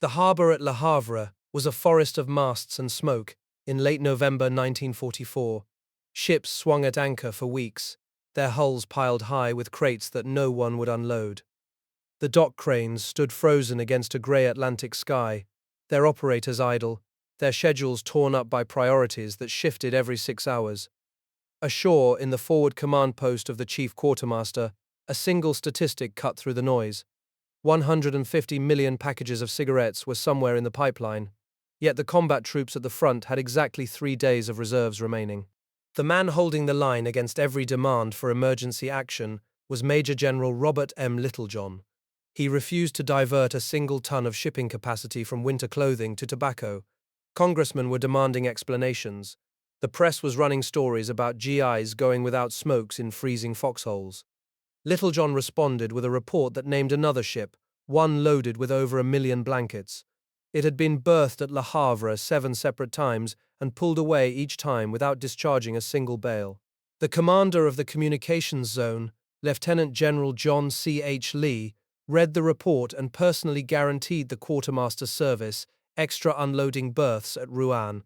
The harbour at Le Havre was a forest of masts and smoke in late November 1944. Ships swung at anchor for weeks, their hulls piled high with crates that no one would unload. The dock cranes stood frozen against a grey Atlantic sky, their operators idle, their schedules torn up by priorities that shifted every 6 hours. Ashore, in the forward command post of the chief quartermaster, a single statistic cut through the noise. 150 million packages of cigarettes were somewhere in the pipeline, yet the combat troops at the front had exactly 3 days of reserves remaining. The man holding the line against every demand for emergency action was Major General Robert M. Littlejohn. He refused to divert a single ton of shipping capacity from winter clothing to tobacco. Congressmen were demanding explanations. The press was running stories about GIs going without smokes in freezing foxholes. Littlejohn responded with a report that named another ship, one loaded with over 1 million blankets. It had been berthed at Le Havre 7 separate times and pulled away each time without discharging a single bale. The commander of the communications zone, Lieutenant General John C. H. Lee, read the report and personally guaranteed the quartermaster's service extra unloading berths at Rouen.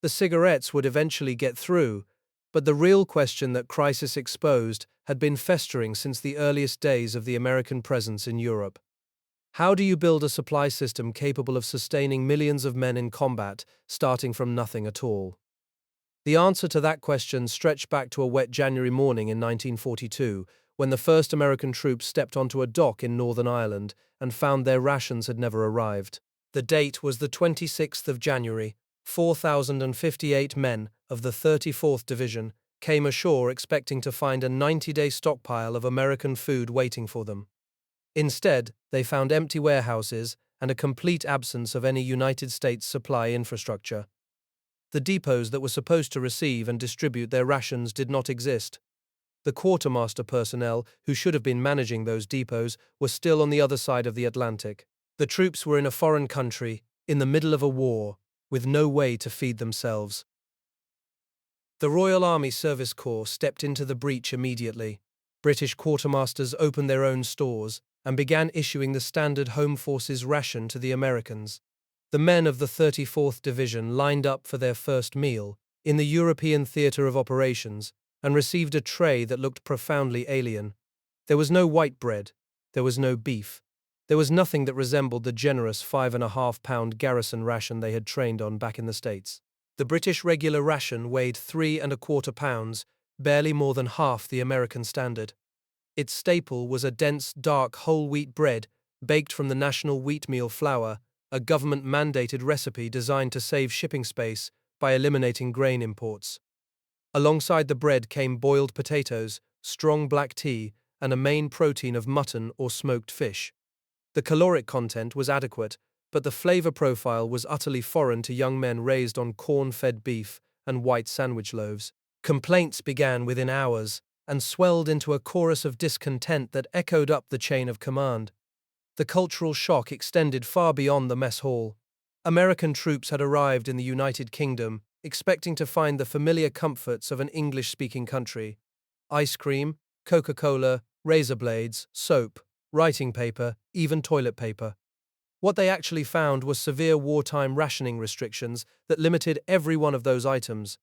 The cigarettes would eventually get through, but the real question that crisis exposed had been festering since the earliest days of the American presence in Europe. How do you build a supply system capable of sustaining millions of men in combat, starting from nothing at all? The answer to that question stretched back to a wet January morning in 1942, when the first American troops stepped onto a dock in Northern Ireland and found their rations had never arrived. The date was the 26th of January. 4,058 men of the 34th Division came ashore expecting to find a 90-day stockpile of American food waiting for them. Instead, they found empty warehouses and a complete absence of any United States supply infrastructure. The depots that were supposed to receive and distribute their rations did not exist. The quartermaster personnel, who should have been managing those depots, were still on the other side of the Atlantic. The troops were in a foreign country, in the middle of a war, with no way to feed themselves. The Royal Army Service Corps stepped into the breach immediately. British quartermasters opened their own stores and began issuing the standard Home Forces ration to the Americans. The men of the 34th Division lined up for their first meal in the European theatre of operations and received a tray that looked profoundly alien. There was no white bread. There was no beef. There was nothing that resembled the generous 5.5-pound garrison ration they had trained on back in the States. The British regular ration weighed 3.25 pounds, barely more than half the American standard. Its staple was a dense, dark whole wheat bread baked from the national wheatmeal flour, a government-mandated recipe designed to save shipping space by eliminating grain imports. Alongside the bread came boiled potatoes, strong black tea, and a main protein of mutton or smoked fish. The caloric content was adequate, but the flavor profile was utterly foreign to young men raised on corn-fed beef and white sandwich loaves. Complaints began within hours and swelled into a chorus of discontent that echoed up the chain of command. The cultural shock extended far beyond the mess hall. American troops had arrived in the United Kingdom, expecting to find the familiar comforts of an English-speaking country: ice cream, Coca-Cola, razor blades, soap, writing paper, even toilet paper. What they actually found was severe wartime rationing restrictions that limited every one of those items.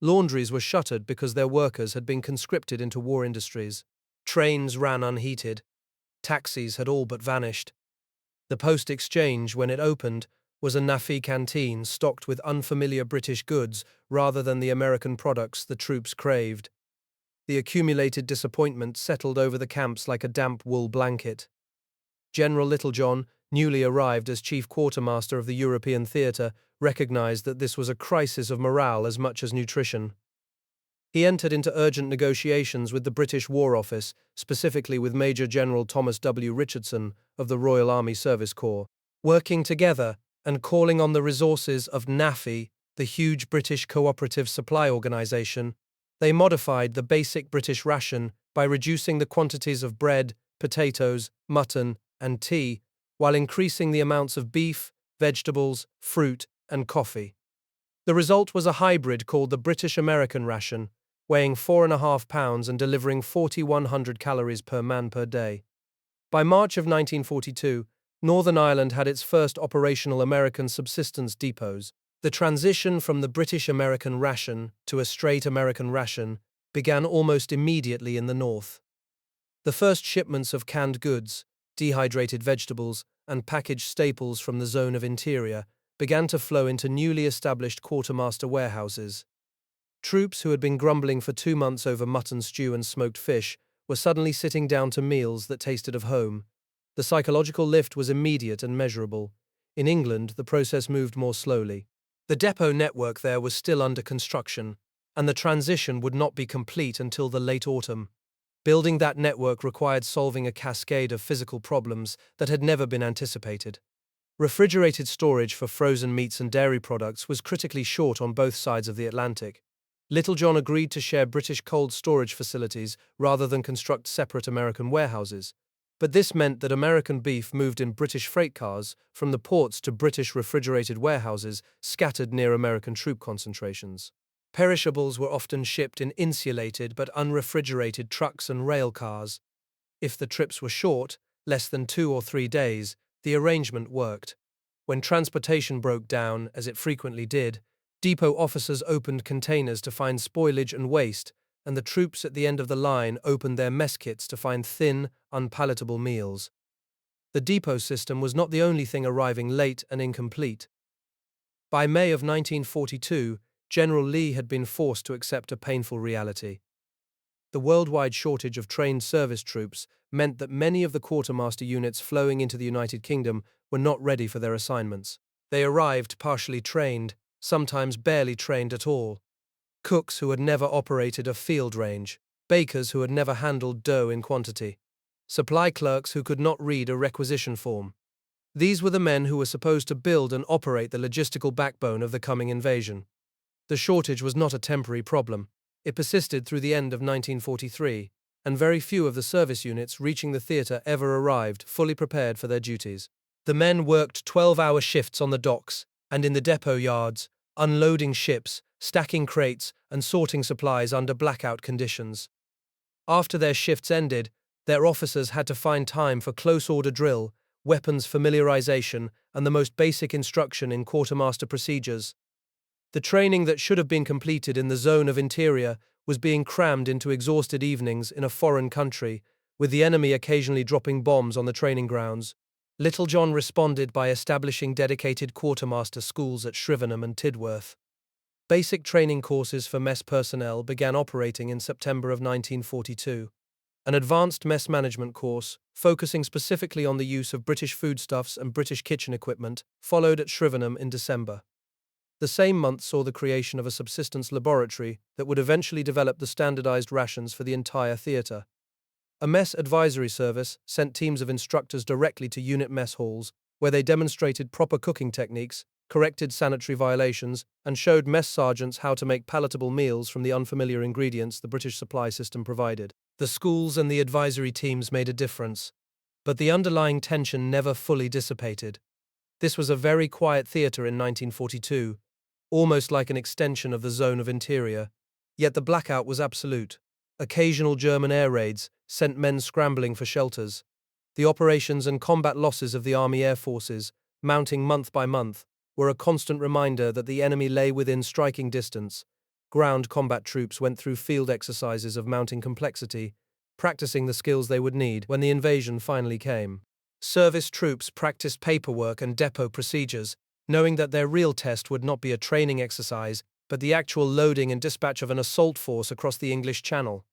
Laundries were shuttered because their workers had been conscripted into war industries. Trains ran unheated. Taxis had all but vanished. The Post Exchange, when it opened, was a naffy canteen stocked with unfamiliar British goods rather than the American products the troops craved. The accumulated disappointment settled over the camps like a damp wool blanket. General Littlejohn, newly arrived as chief quartermaster of the European theatre, recognized that this was a crisis of morale as much as nutrition. He entered into urgent negotiations with the British War Office, specifically with Major General Thomas W. Richardson of the Royal Army Service Corps. Working together and calling on the resources of NAFI, the huge British cooperative supply organization, they modified the basic British ration by reducing the quantities of bread, potatoes, mutton, and tea, while increasing the amounts of beef, vegetables, fruit, and coffee. The result was a hybrid called the British-American ration, weighing 4.5 pounds and delivering 4,100 calories per man per day. By March of 1942, Northern Ireland had its first operational American subsistence depots. The transition from the British American ration to a straight American ration began almost immediately in the north. The first shipments of canned goods, dehydrated vegetables, and packaged staples from the zone of interior began to flow into newly established quartermaster warehouses. Troops who had been grumbling for 2 months over mutton stew and smoked fish were suddenly sitting down to meals that tasted of home. The psychological lift was immediate and measurable. In England, the process moved more slowly. The depot network there was still under construction, and the transition would not be complete until the late autumn. Building that network required solving a cascade of physical problems that had never been anticipated. Refrigerated storage for frozen meats and dairy products was critically short on both sides of the Atlantic. Little John agreed to share British cold storage facilities rather than construct separate American warehouses. But this meant that American beef moved in British freight cars from the ports to British refrigerated warehouses scattered near American troop concentrations. Perishables were often shipped in insulated but unrefrigerated trucks and rail cars. If the trips were short, less than 2 or 3 days, the arrangement worked. When transportation broke down, as it frequently did, depot officers opened containers to find spoilage and waste, and the troops at the end of the line opened their mess kits to find thin, unpalatable meals. The depot system was not the only thing arriving late and incomplete. By May of 1942, General Lee had been forced to accept a painful reality. The worldwide shortage of trained service troops meant that many of the quartermaster units flowing into the United Kingdom were not ready for their assignments. They arrived partially trained, sometimes barely trained at all. Cooks who had never operated a field range, bakers who had never handled dough in quantity, supply clerks who could not read a requisition form. These were the men who were supposed to build and operate the logistical backbone of the coming invasion. The shortage was not a temporary problem. It persisted through the end of 1943, and very few of the service units reaching the theatre ever arrived fully prepared for their duties. The men worked 12-hour shifts on the docks and in the depot yards, unloading ships, stacking crates, and sorting supplies under blackout conditions. After their shifts ended, their officers had to find time for close-order drill, weapons familiarization, and the most basic instruction in quartermaster procedures. The training that should have been completed in the zone of interior was being crammed into exhausted evenings in a foreign country, with the enemy occasionally dropping bombs on the training grounds. Little John responded by establishing dedicated quartermaster schools at Shrivenham and Tidworth. Basic training courses for mess personnel began operating in September of 1942. An advanced mess management course, focusing specifically on the use of British foodstuffs and British kitchen equipment, followed at Shrivenham in December. The same month saw the creation of a subsistence laboratory that would eventually develop the standardized rations for the entire theatre. A mess advisory service sent teams of instructors directly to unit mess halls, where they demonstrated proper cooking techniques, corrected sanitary violations, and showed mess sergeants how to make palatable meals from the unfamiliar ingredients the British supply system provided. The schools and the advisory teams made a difference, but the underlying tension never fully dissipated. This was a very quiet theatre in 1942, almost like an extension of the zone of interior. Yet the blackout was absolute. Occasional German air raids sent men scrambling for shelters. The operations and combat losses of the Army Air Forces, mounting month by month, were a constant reminder that the enemy lay within striking distance. Ground combat troops went through field exercises of mounting complexity, practicing the skills they would need when the invasion finally came. Service troops practiced paperwork and depot procedures, knowing that their real test would not be a training exercise, but the actual loading and dispatch of an assault force across the English Channel.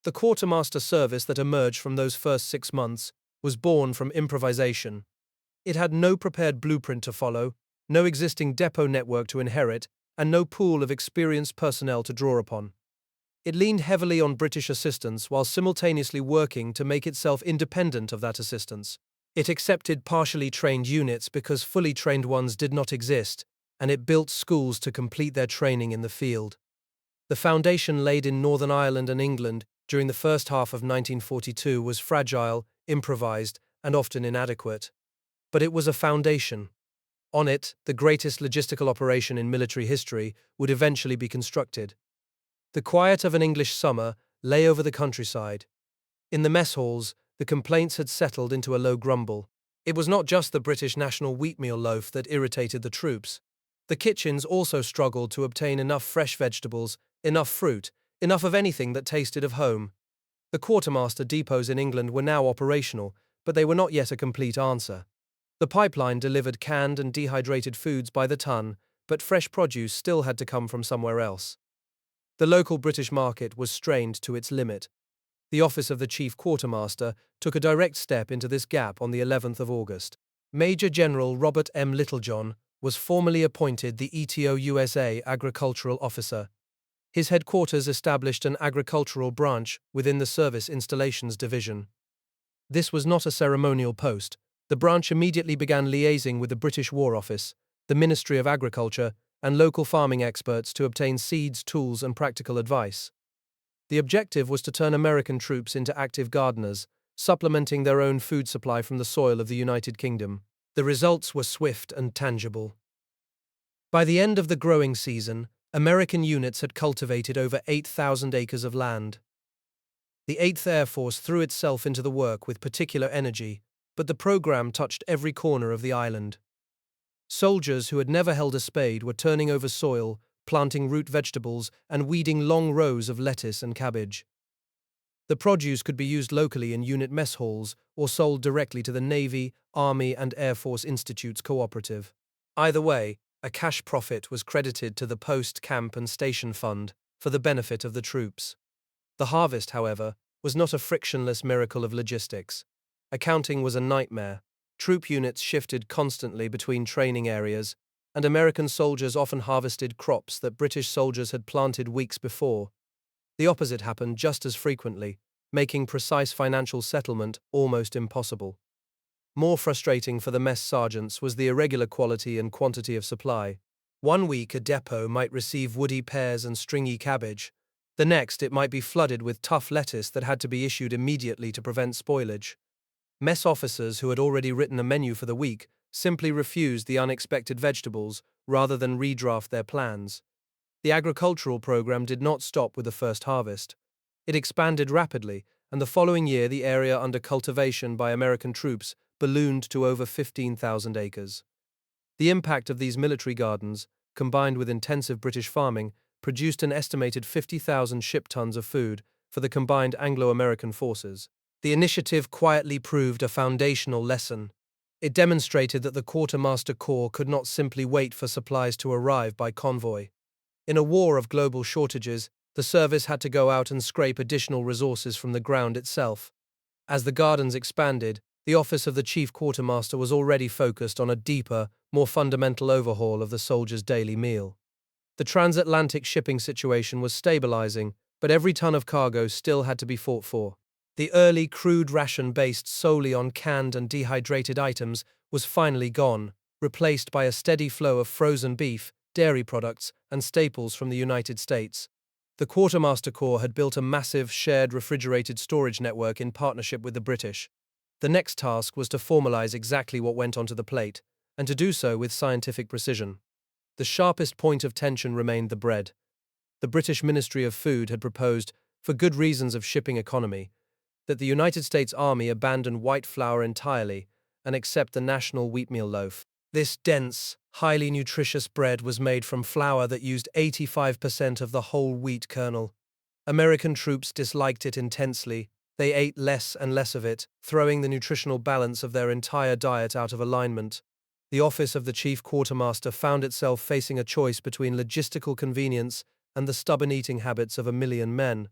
The quartermaster service that emerged from those first 6 months was born from improvisation. It had no prepared blueprint to follow, no existing depot network to inherit, and no pool of experienced personnel to draw upon. It leaned heavily on British assistance while simultaneously working to make itself independent of that assistance. It accepted partially trained units because fully trained ones did not exist, and it built schools to complete their training in the field. The foundation laid in Northern Ireland and England during the first half of 1942 was fragile, improvised, and often inadequate. But it was a foundation. On it, the greatest logistical operation in military history would eventually be constructed. The quiet of an English summer lay over the countryside. In the mess halls, the complaints had settled into a low grumble. It was not just the British national wheatmeal loaf that irritated the troops. The kitchens also struggled to obtain enough fresh vegetables, enough fruit, enough of anything that tasted of home. The quartermaster depots in England were now operational, but they were not yet a complete answer. The pipeline delivered canned and dehydrated foods by the ton, but fresh produce still had to come from somewhere else. The local British market was strained to its limit. The office of the chief quartermaster took a direct step into this gap on the 11th of August. Major General Robert M. Littlejohn was formally appointed the ETO USA Agricultural Officer. His headquarters established an agricultural branch within the Service Installations Division. This was not a ceremonial post. The branch immediately began liaising with the British War Office, the Ministry of Agriculture, and local farming experts to obtain seeds, tools, and practical advice. The objective was to turn American troops into active gardeners, supplementing their own food supply from the soil of the United Kingdom. The results were swift and tangible. By the end of the growing season, American units had cultivated over 8,000 acres of land. The 8th Air Force threw itself into the work with particular energy, but the program touched every corner of the island. Soldiers who had never held a spade were turning over soil, planting root vegetables, and weeding long rows of lettuce and cabbage. The produce could be used locally in unit mess halls or sold directly to the Navy, Army, and Air Force Institute's cooperative. Either way, a cash profit was credited to the Post Camp and Station Fund for the benefit of the troops. The harvest, however, was not a frictionless miracle of logistics. Accounting was a nightmare. Troop units shifted constantly between training areas, and American soldiers often harvested crops that British soldiers had planted weeks before. The opposite happened just as frequently, making precise financial settlement almost impossible. More frustrating for the mess sergeants was the irregular quality and quantity of supply. One week a depot might receive woody pears and stringy cabbage. The next it might be flooded with tough lettuce that had to be issued immediately to prevent spoilage. Mess officers who had already written a menu for the week simply refused the unexpected vegetables rather than redraft their plans. The agricultural program did not stop with the first harvest. It expanded rapidly, and the following year the area under cultivation by American troops ballooned to over 15,000 acres. The impact of these military gardens, combined with intensive British farming, produced an estimated 50,000 ship tons of food for the combined Anglo-American forces. The initiative quietly proved a foundational lesson. It demonstrated that the Quartermaster Corps could not simply wait for supplies to arrive by convoy. In a war of global shortages, the service had to go out and scrape additional resources from the ground itself. As the gardens expanded, the office of the chief quartermaster was already focused on a deeper, more fundamental overhaul of the soldiers' daily meal. The transatlantic shipping situation was stabilizing, but every ton of cargo still had to be fought for. The early crude ration based solely on canned and dehydrated items was finally gone, replaced by a steady flow of frozen beef, dairy products, and staples from the United States. The Quartermaster Corps had built a massive shared refrigerated storage network in partnership with the British. The next task was to formalize exactly what went onto the plate, and to do so with scientific precision. The sharpest point of tension remained the bread. The British Ministry of Food had proposed, for good reasons of shipping economy, that the United States Army abandon white flour entirely and accept the national wheatmeal loaf. This dense, highly nutritious bread was made from flour that used 85% of the whole wheat kernel. American troops disliked it intensely. They ate less and less of it, throwing the nutritional balance of their entire diet out of alignment. The office of the chief quartermaster found itself facing a choice between logistical convenience and the stubborn eating habits of a million men.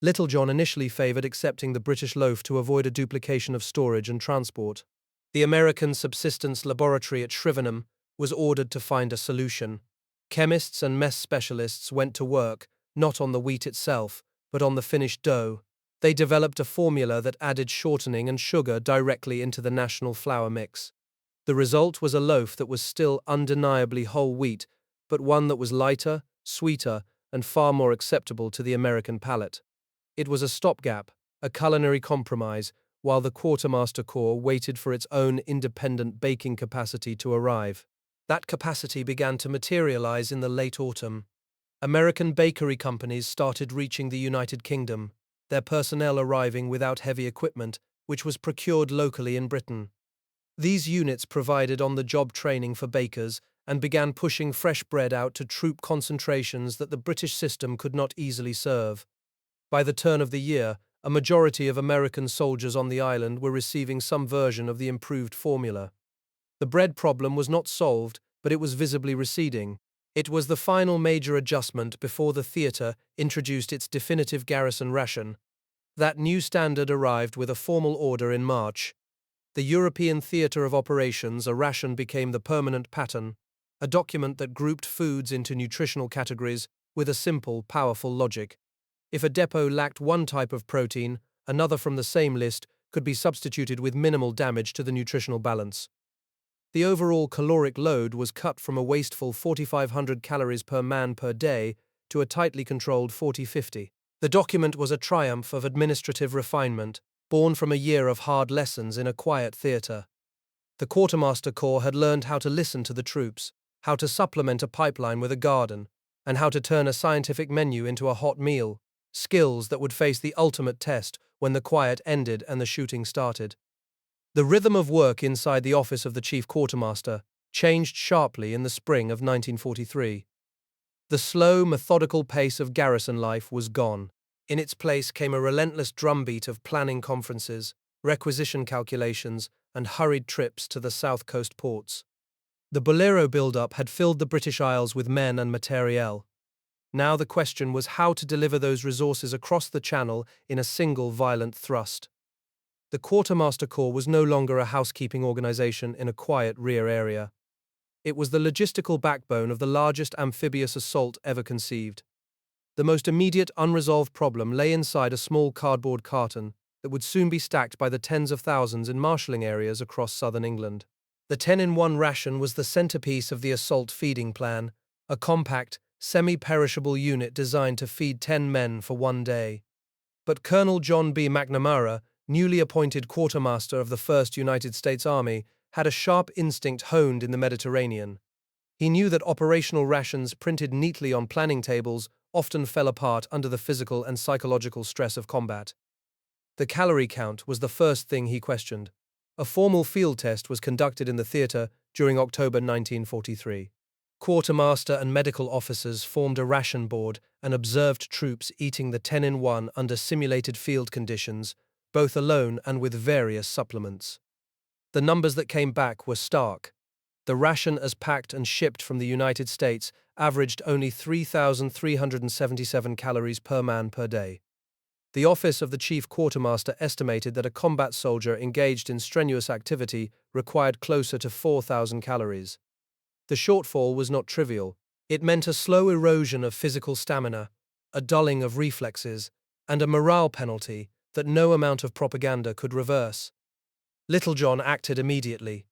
Littlejohn initially favored accepting the British loaf to avoid a duplication of storage and transport. The American Subsistence Laboratory at Shrivenham was ordered to find a solution. Chemists and mess specialists went to work, not on the wheat itself, but on the finished dough. They developed a formula that added shortening and sugar directly into the national flour mix. The result was a loaf that was still undeniably whole wheat, but one that was lighter, sweeter, and far more acceptable to the American palate. It was a stopgap, a culinary compromise, while the Quartermaster Corps waited for its own independent baking capacity to arrive. That capacity began to materialize in the late autumn. American bakery companies started reaching the United Kingdom, their personnel arriving without heavy equipment, which was procured locally in Britain. These units provided on-the-job training for bakers and began pushing fresh bread out to troop concentrations that the British system could not easily serve. By the turn of the year, a majority of American soldiers on the island were receiving some version of the improved formula. The bread problem was not solved, but it was visibly receding. It was the final major adjustment before the theatre introduced its definitive garrison ration. That new standard arrived with a formal order in March. The European Theatre of Operations, a ration became the permanent pattern, a document that grouped foods into nutritional categories with a simple, powerful logic. If a depot lacked one type of protein, another from the same list could be substituted with minimal damage to the nutritional balance. The overall caloric load was cut from a wasteful 4,500 calories per man per day to a tightly controlled 40-50. The document was a triumph of administrative refinement, born from a year of hard lessons in a quiet theatre. The Quartermaster Corps had learned how to listen to the troops, how to supplement a pipeline with a garden, and how to turn a scientific menu into a hot meal, skills that would face the ultimate test when the quiet ended and the shooting started. The rhythm of work inside the office of the Chief Quartermaster changed sharply in the spring of 1943. The slow, methodical pace of garrison life was gone. In its place came a relentless drumbeat of planning conferences, requisition calculations, and hurried trips to the South Coast ports. The Bolero build-up had filled the British Isles with men and materiel. Now the question was how to deliver those resources across the Channel in a single violent thrust. The Quartermaster Corps was no longer a housekeeping organization in a quiet rear area. It was the logistical backbone of the largest amphibious assault ever conceived. The most immediate unresolved problem lay inside a small cardboard carton that would soon be stacked by the tens of thousands in marshalling areas across southern England. The 10-in-1 ration was the centerpiece of the assault feeding plan, a compact, semi-perishable unit designed to feed 10 men for one day. But Colonel John B. McNamara, newly appointed quartermaster of the 1st United States Army, had a sharp instinct honed in the Mediterranean. He knew that operational rations printed neatly on planning tables often fell apart under the physical and psychological stress of combat. The calorie count was the first thing he questioned. A formal field test was conducted in the theatre during October 1943. Quartermaster and medical officers formed a ration board and observed troops eating the 10-in-1 under simulated field conditions, both alone and with various supplements. The numbers that came back were stark. The ration as packed and shipped from the United States averaged only 3,377 calories per man per day. The Office of the Chief Quartermaster estimated that a combat soldier engaged in strenuous activity required closer to 4,000 calories. The shortfall was not trivial. It meant a slow erosion of physical stamina, a dulling of reflexes, and a morale penalty that no amount of propaganda could reverse. Littlejohn acted immediately.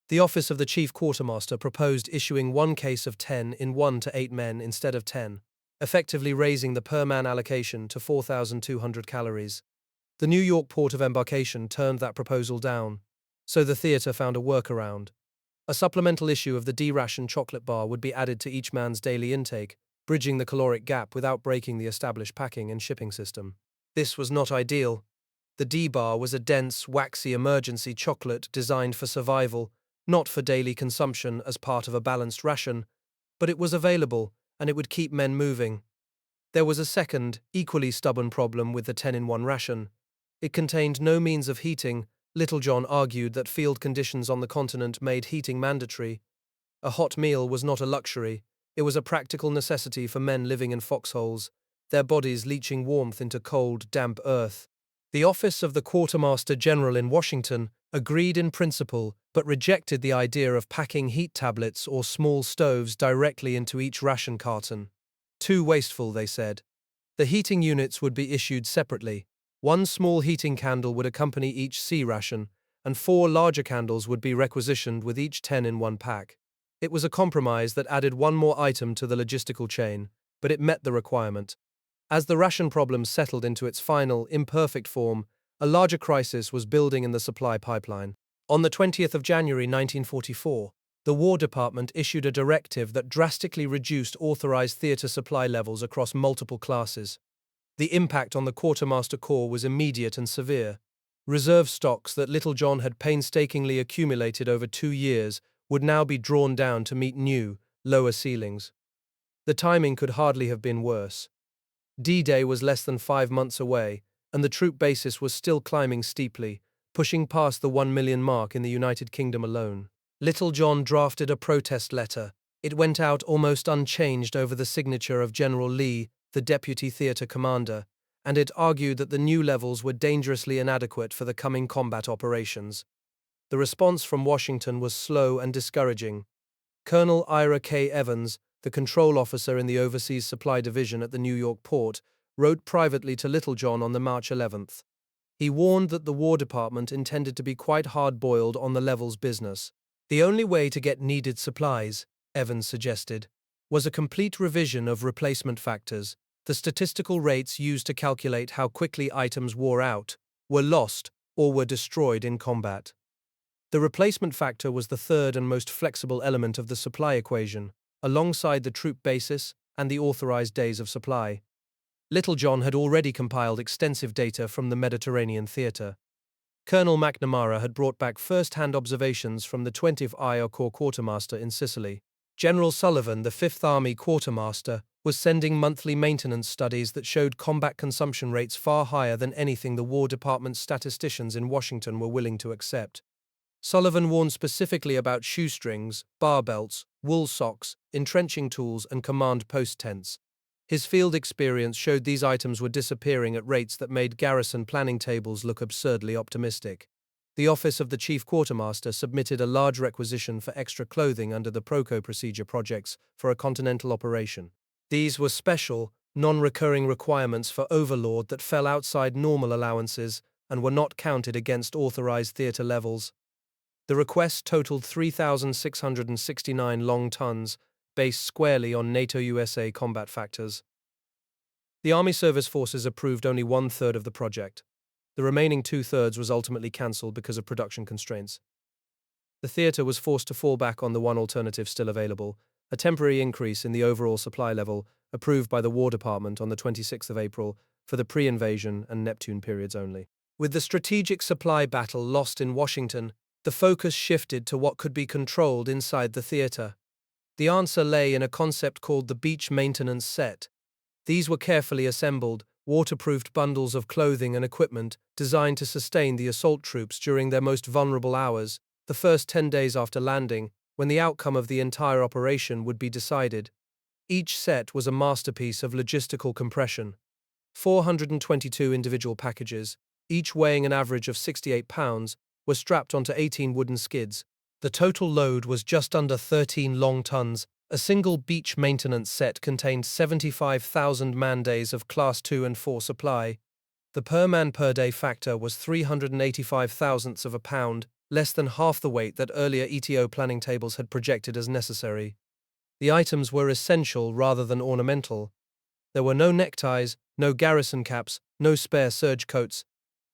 The Office of the Chief Quartermaster proposed issuing one case of 10-in-1 to 8 men instead of 10, effectively raising the per-man allocation to 4,200 calories. The New York port of embarkation turned that proposal down, so the theatre found a workaround. A supplemental issue of the D-ration chocolate bar would be added to each man's daily intake, bridging the caloric gap without breaking the established packing and shipping system. This was not ideal. The D-bar was a dense, waxy emergency chocolate designed for survival, not for daily consumption as part of a balanced ration, but it was available, and it would keep men moving. There was a second, equally stubborn problem with the 10-in-1 ration. It contained no means of heating. Littlejohn argued that field conditions on the continent made heating mandatory. A hot meal was not a luxury. It was a practical necessity for men living in foxholes, their bodies leaching warmth into cold, damp earth. The Office of the Quartermaster General in Washington agreed in principle but rejected the idea of packing heat tablets or small stoves directly into each ration carton. Too wasteful, they said. The heating units would be issued separately. One small heating candle would accompany each C ration, and 4 larger candles would be requisitioned with each 10-in-1 pack. It was a compromise that added one more item to the logistical chain, but it met the requirement. As the ration problem settled into its final, imperfect form, a larger crisis was building in the supply pipeline. On the 20th of January 1944, the War Department issued a directive that drastically reduced authorized theatre supply levels across multiple classes. The impact on the Quartermaster Corps was immediate and severe. Reserve stocks that Little John had painstakingly accumulated over 2 years would now be drawn down to meet new, lower ceilings. The timing could hardly have been worse. D-Day was less than 5 months away, and the troop basis was still climbing steeply, pushing past the 1 million mark in the United Kingdom alone. Little John drafted a protest letter. It went out almost unchanged over the signature of General Lee, the deputy theatre commander, and it argued that the new levels were dangerously inadequate for the coming combat operations. The response from Washington was slow and discouraging. Colonel Ira K. Evans, the control officer in the Overseas Supply Division at the New York port, wrote privately to Little John on the March 11th. He warned that the War Department intended to be quite hard-boiled on the levels business. The only way to get needed supplies, Evans suggested, was a complete revision of replacement factors, the statistical rates used to calculate how quickly items wore out, were lost, or were destroyed in combat. The replacement factor was the third and most flexible element of the supply equation, alongside the troop basis and the authorized days of supply. Little John had already compiled extensive data from the Mediterranean theater. Colonel McNamara had brought back first-hand observations from the 20th IR Corps quartermaster in Sicily. General Sullivan, the 5th Army quartermaster, was sending monthly maintenance studies that showed combat consumption rates far higher than anything the War Department's statisticians in Washington were willing to accept. Sullivan warned specifically about shoestrings, bar belts, wool socks, entrenching tools, and command post tents. His field experience showed these items were disappearing at rates that made garrison planning tables look absurdly optimistic. The office of the chief quartermaster submitted a large requisition for extra clothing under the PROCO procedure projects for a continental operation. These were special, non-recurring requirements for Overlord that fell outside normal allowances and were not counted against authorized theater levels. The request totaled 3,669 long tons, based squarely on NATO-USA combat factors. The Army Service Forces approved only 1/3 of the project. The remaining 2/3 was ultimately cancelled because of production constraints. The theatre was forced to fall back on the one alternative still available, a temporary increase in the overall supply level approved by the War Department on the 26th of April for the pre-invasion and Neptune periods only. With the strategic supply battle lost in Washington, the focus shifted to what could be controlled inside the theatre. The answer lay in a concept called the beach maintenance set. These were carefully assembled, waterproofed bundles of clothing and equipment designed to sustain the assault troops during their most vulnerable hours, the first 10 days after landing, when the outcome of the entire operation would be decided. Each set was a masterpiece of logistical compression. 422 individual packages, each weighing an average of 68 pounds, were strapped onto 18 wooden skids. The total load was just under 13 long tons. A single beach maintenance set contained 75,000 man-days of Class 2 and 4 supply. The per-man per-day factor was 385 thousandths of a pound, less than half the weight that earlier ETO planning tables had projected as necessary. The items were essential rather than ornamental. There were no neckties, no garrison caps, no spare serge coats.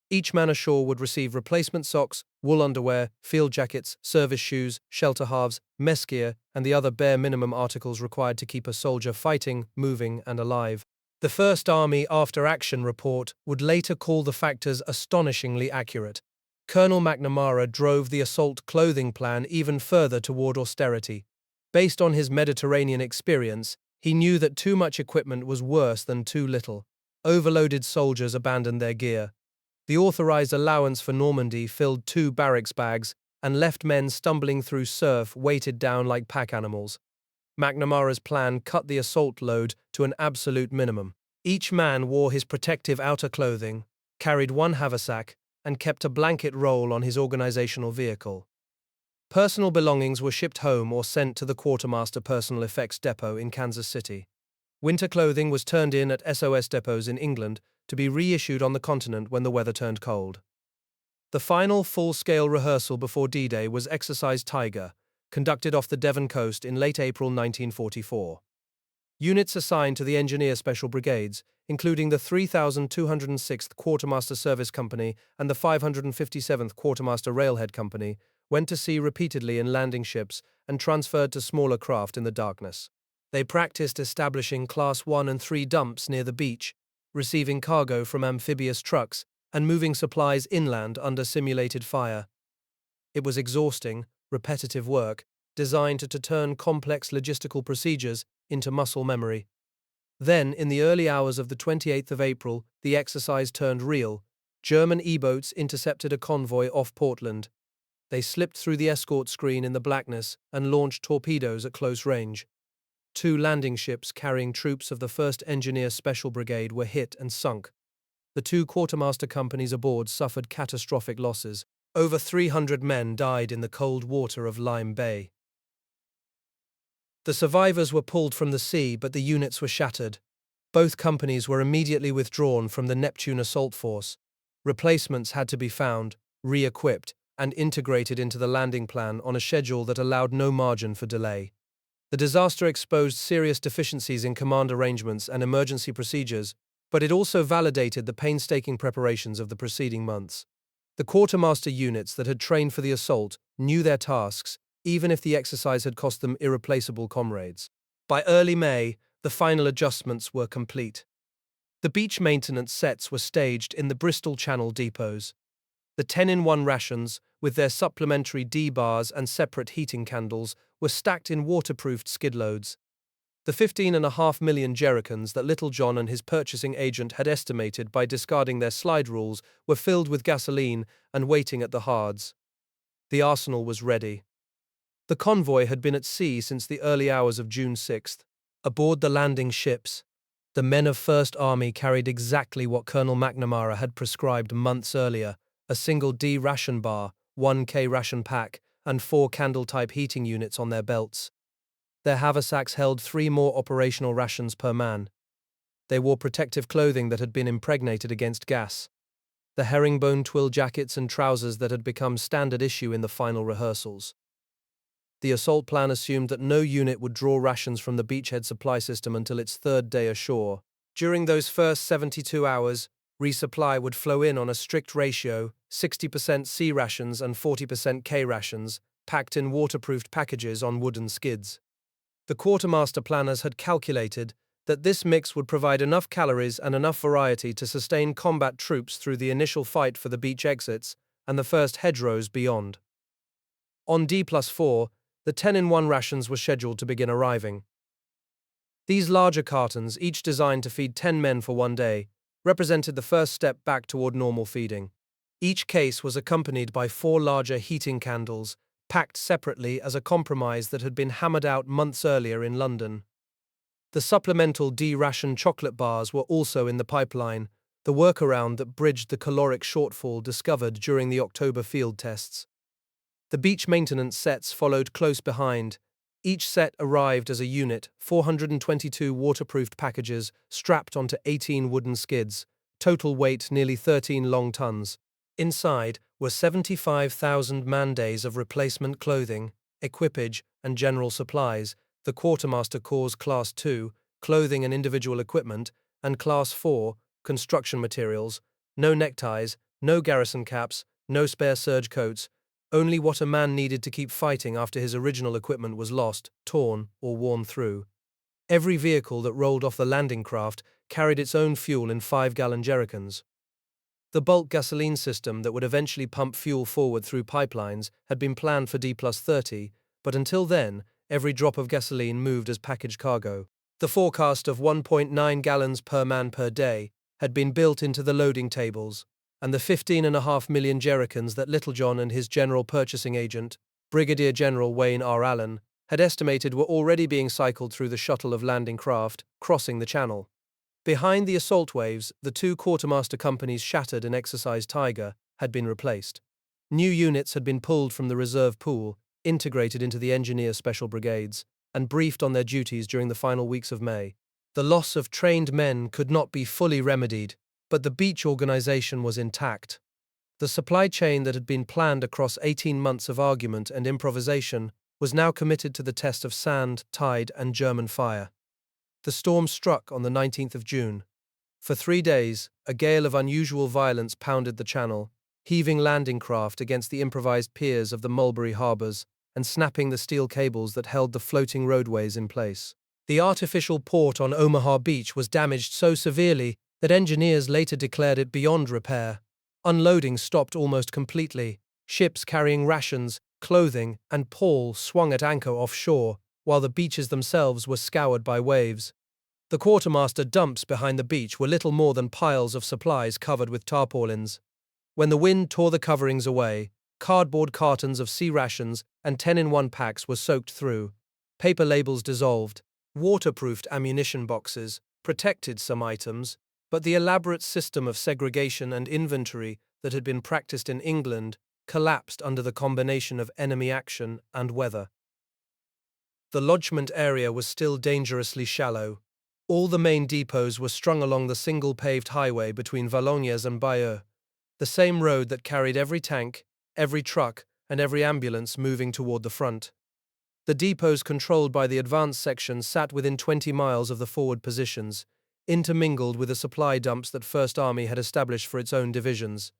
Each man ashore would receive replacement socks, wool underwear, field jackets, service shoes, shelter halves, mess gear, and the other bare minimum articles required to keep a soldier fighting, moving, and alive. The First Army After-Action Report would later call the factors astonishingly accurate. Colonel McNamara drove the assault clothing plan even further toward austerity. Based on his Mediterranean experience, he knew that too much equipment was worse than too little. Overloaded soldiers abandoned their gear. The authorized allowance for Normandy filled 2 barracks bags and left men stumbling through surf weighted down like pack animals. McNamara's plan cut the assault load to an absolute minimum. Each man wore his protective outer clothing, carried one haversack, and kept a blanket roll on his organizational vehicle. Personal belongings were shipped home or sent to the Quartermaster Personal Effects Depot in Kansas City. Winter clothing was turned in at SOS depots in England to be reissued on the continent when the weather turned cold. The final full-scale rehearsal before D-Day was Exercise Tiger, conducted off the Devon coast in late April 1944. Units assigned to the Engineer Special Brigades, including the 3,206th Quartermaster Service Company and the 557th Quartermaster Railhead Company, went to sea repeatedly in landing ships and transferred to smaller craft in the darkness. They practiced establishing Class 1 and 3 dumps near the beach, receiving cargo from amphibious trucks, and moving supplies inland under simulated fire. It was exhausting, repetitive work, designed to turn complex logistical procedures into muscle memory. Then, in the early hours of the 28th of April, the exercise turned real. German E-boats intercepted a convoy off Portland. They slipped through the escort screen in the blackness and launched torpedoes at close range. Two landing ships carrying troops of the 1st Engineer Special Brigade were hit and sunk. The two quartermaster companies aboard suffered catastrophic losses. Over 300 men died in the cold water of Lime Bay. The survivors were pulled from the sea, but the units were shattered. Both companies were immediately withdrawn from the Neptune assault force. Replacements had to be found, re-equipped, and integrated into the landing plan on a schedule that allowed no margin for delay. The disaster exposed serious deficiencies in command arrangements and emergency procedures, but it also validated the painstaking preparations of the preceding months. The quartermaster units that had trained for the assault knew their tasks, even if the exercise had cost them irreplaceable comrades. By early May, the final adjustments were complete. The beach maintenance sets were staged in the Bristol Channel depots. The 10-in-1 rations, with their supplementary D-bars and separate heating candles, were stacked in waterproofed skid loads. The 15.5 million jerrycans that Little John and his purchasing agent had estimated by discarding their slide rules were filled with gasoline and waiting at the hards. The arsenal was ready. The convoy had been at sea since the early hours of June 6th. Aboard the landing ships, the men of First Army carried exactly what Colonel McNamara had prescribed months earlier: a single D ration bar, 1K ration pack, and 4 candle-type heating units on their belts. Their haversacks held 3 more operational rations per man. They wore protective clothing that had been impregnated against gas. The herringbone twill jackets and trousers that had become standard issue in the final rehearsals. The assault plan assumed that no unit would draw rations from the beachhead supply system until its 3rd day ashore. During those first 72 hours, resupply would flow in on a strict ratio: 60% C rations and 40% K rations, packed in waterproofed packages on wooden skids. The quartermaster planners had calculated that this mix would provide enough calories and enough variety to sustain combat troops through the initial fight for the beach exits and the first hedgerows beyond. On D+4, the 10-in-1 rations were scheduled to begin arriving. These larger cartons, each designed to feed 10 men for 1 day, represented the first step back toward normal feeding. Each case was accompanied by 4 larger heating candles, packed separately as a compromise that had been hammered out months earlier in London. The supplemental D-ration chocolate bars were also in the pipeline, the workaround that bridged the caloric shortfall discovered during the October field tests. The beach maintenance sets followed close behind. Each set arrived as a unit: 422 waterproofed packages strapped onto 18 wooden skids, total weight nearly 13 long tons. Inside were 75,000 man-days of replacement clothing, equipage, and general supplies, the Quartermaster Corps' Class 2, clothing and individual equipment, and Class 4, construction materials. No neckties, no garrison caps, no spare serge coats, only what a man needed to keep fighting after his original equipment was lost, torn, or worn through. Every vehicle that rolled off the landing craft carried its own fuel in 5-gallon jerrycans. The bulk gasoline system that would eventually pump fuel forward through pipelines had been planned for D+30, but until then, every drop of gasoline moved as package cargo. The forecast of 1.9 gallons per man per day had been built into the loading tables, and the 15.5 million jerrycans that Littlejohn and his general purchasing agent, Brigadier General Wayne R. Allen, had estimated were already being cycled through the shuttle of landing craft, crossing the channel. Behind the assault waves, the 2 quartermaster companies shattered in Exercise Tiger had been replaced. New units had been pulled from the reserve pool, integrated into the Engineer Special Brigades, and briefed on their duties during the final weeks of May. The loss of trained men could not be fully remedied, but the beach organization was intact. The supply chain that had been planned across 18 months of argument and improvisation was now committed to the test of sand, tide, and German fire. The storm struck on the 19th of June. For 3 days, a gale of unusual violence pounded the channel, heaving landing craft against the improvised piers of the Mulberry harbors and snapping the steel cables that held the floating roadways in place. The artificial port on Omaha Beach was damaged so severely that engineers later declared it beyond repair. Unloading stopped almost completely. Ships carrying rations, clothing, and pall swung at anchor offshore, while the beaches themselves were scoured by waves. The quartermaster dumps behind the beach were little more than piles of supplies covered with tarpaulins. When the wind tore the coverings away, cardboard cartons of sea rations and 10-in-1 packs were soaked through. Paper labels dissolved. Waterproofed ammunition boxes protected some items, but the elaborate system of segregation and inventory that had been practiced in England collapsed under the combination of enemy action and weather. The lodgement area was still dangerously shallow. All the main depots were strung along the single paved highway between Valognes and Bayeux, the same road that carried every tank, every truck, and every ambulance moving toward the front. The depots controlled by the advance section sat within 20 miles of the forward positions, intermingled with the supply dumps that First Army had established for its own divisions.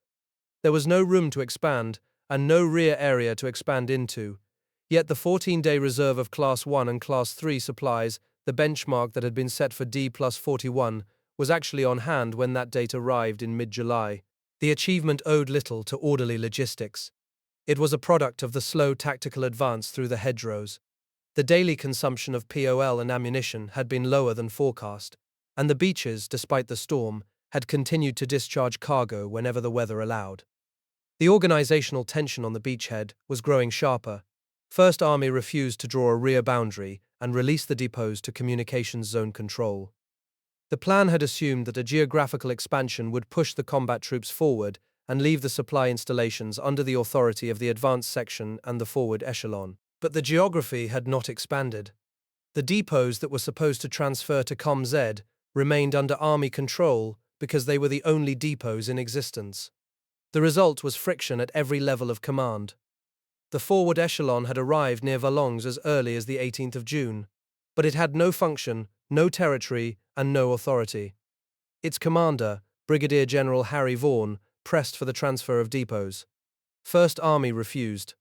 There was no room to expand, and no rear area to expand into. Yet the 14-day reserve of Class 1 and Class 3 supplies, the benchmark that had been set for D+41, was actually on hand when that date arrived in mid-July. The achievement owed little to orderly logistics. It was a product of the slow tactical advance through the hedgerows. The daily consumption of POL and ammunition had been lower than forecast, and the beaches, despite the storm, had continued to discharge cargo whenever the weather allowed. The organizational tension on the beachhead was growing sharper. First Army refused to draw a rear boundary and release the depots to communications zone control. The plan had assumed that a geographical expansion would push the combat troops forward and leave the supply installations under the authority of the advance section and the forward echelon. But the geography had not expanded. The depots that were supposed to transfer to ComZ remained under Army control because they were the only depots in existence. The result was friction at every level of command. The forward echelon had arrived near Valognes as early as the 18th of June, but it had no function, no territory, and no authority. Its commander, Brigadier General Harry Vaughan, pressed for the transfer of depots. First Army refused.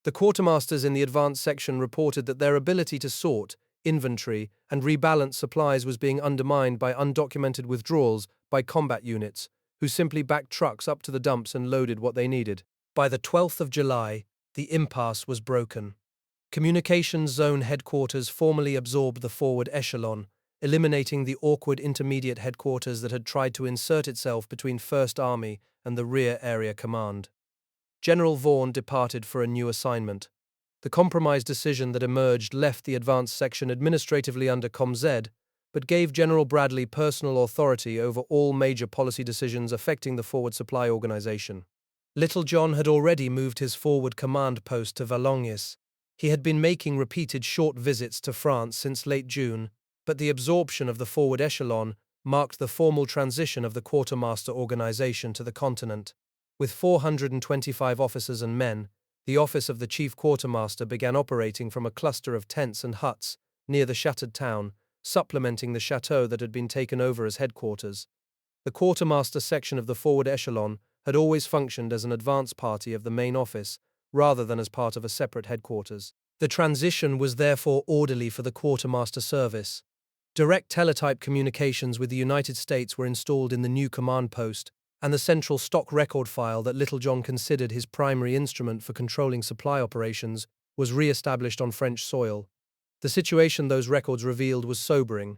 The quartermasters in the advance section reported that their ability to sort, inventory, and rebalance supplies was being undermined by undocumented withdrawals by combat units, who simply backed trucks up to the dumps and loaded what they needed. By the 12th of July, the impasse was broken. Communications Zone Headquarters formally absorbed the forward echelon, eliminating the awkward intermediate headquarters that had tried to insert itself between First Army and the Rear Area Command. General Vaughan departed for a new assignment. The compromise decision that emerged left the advance section administratively under ComZ, but gave General Bradley personal authority over all major policy decisions affecting the forward supply organization. Little John had already moved his forward command post to Valognes. He had been making repeated short visits to France since late June, but the absorption of the forward echelon marked the formal transition of the quartermaster organization to the continent. With 425 officers and men, the office of the chief quartermaster began operating from a cluster of tents and huts near the shattered town, supplementing the chateau that had been taken over as headquarters. The quartermaster section of the forward echelon had always functioned as an advance party of the main office, rather than as part of a separate headquarters. The transition was therefore orderly for the quartermaster service. Direct teletype communications with the United States were installed in the new command post, and the central stock record file that Little John considered his primary instrument for controlling supply operations was re-established on French soil. The situation those records revealed was sobering.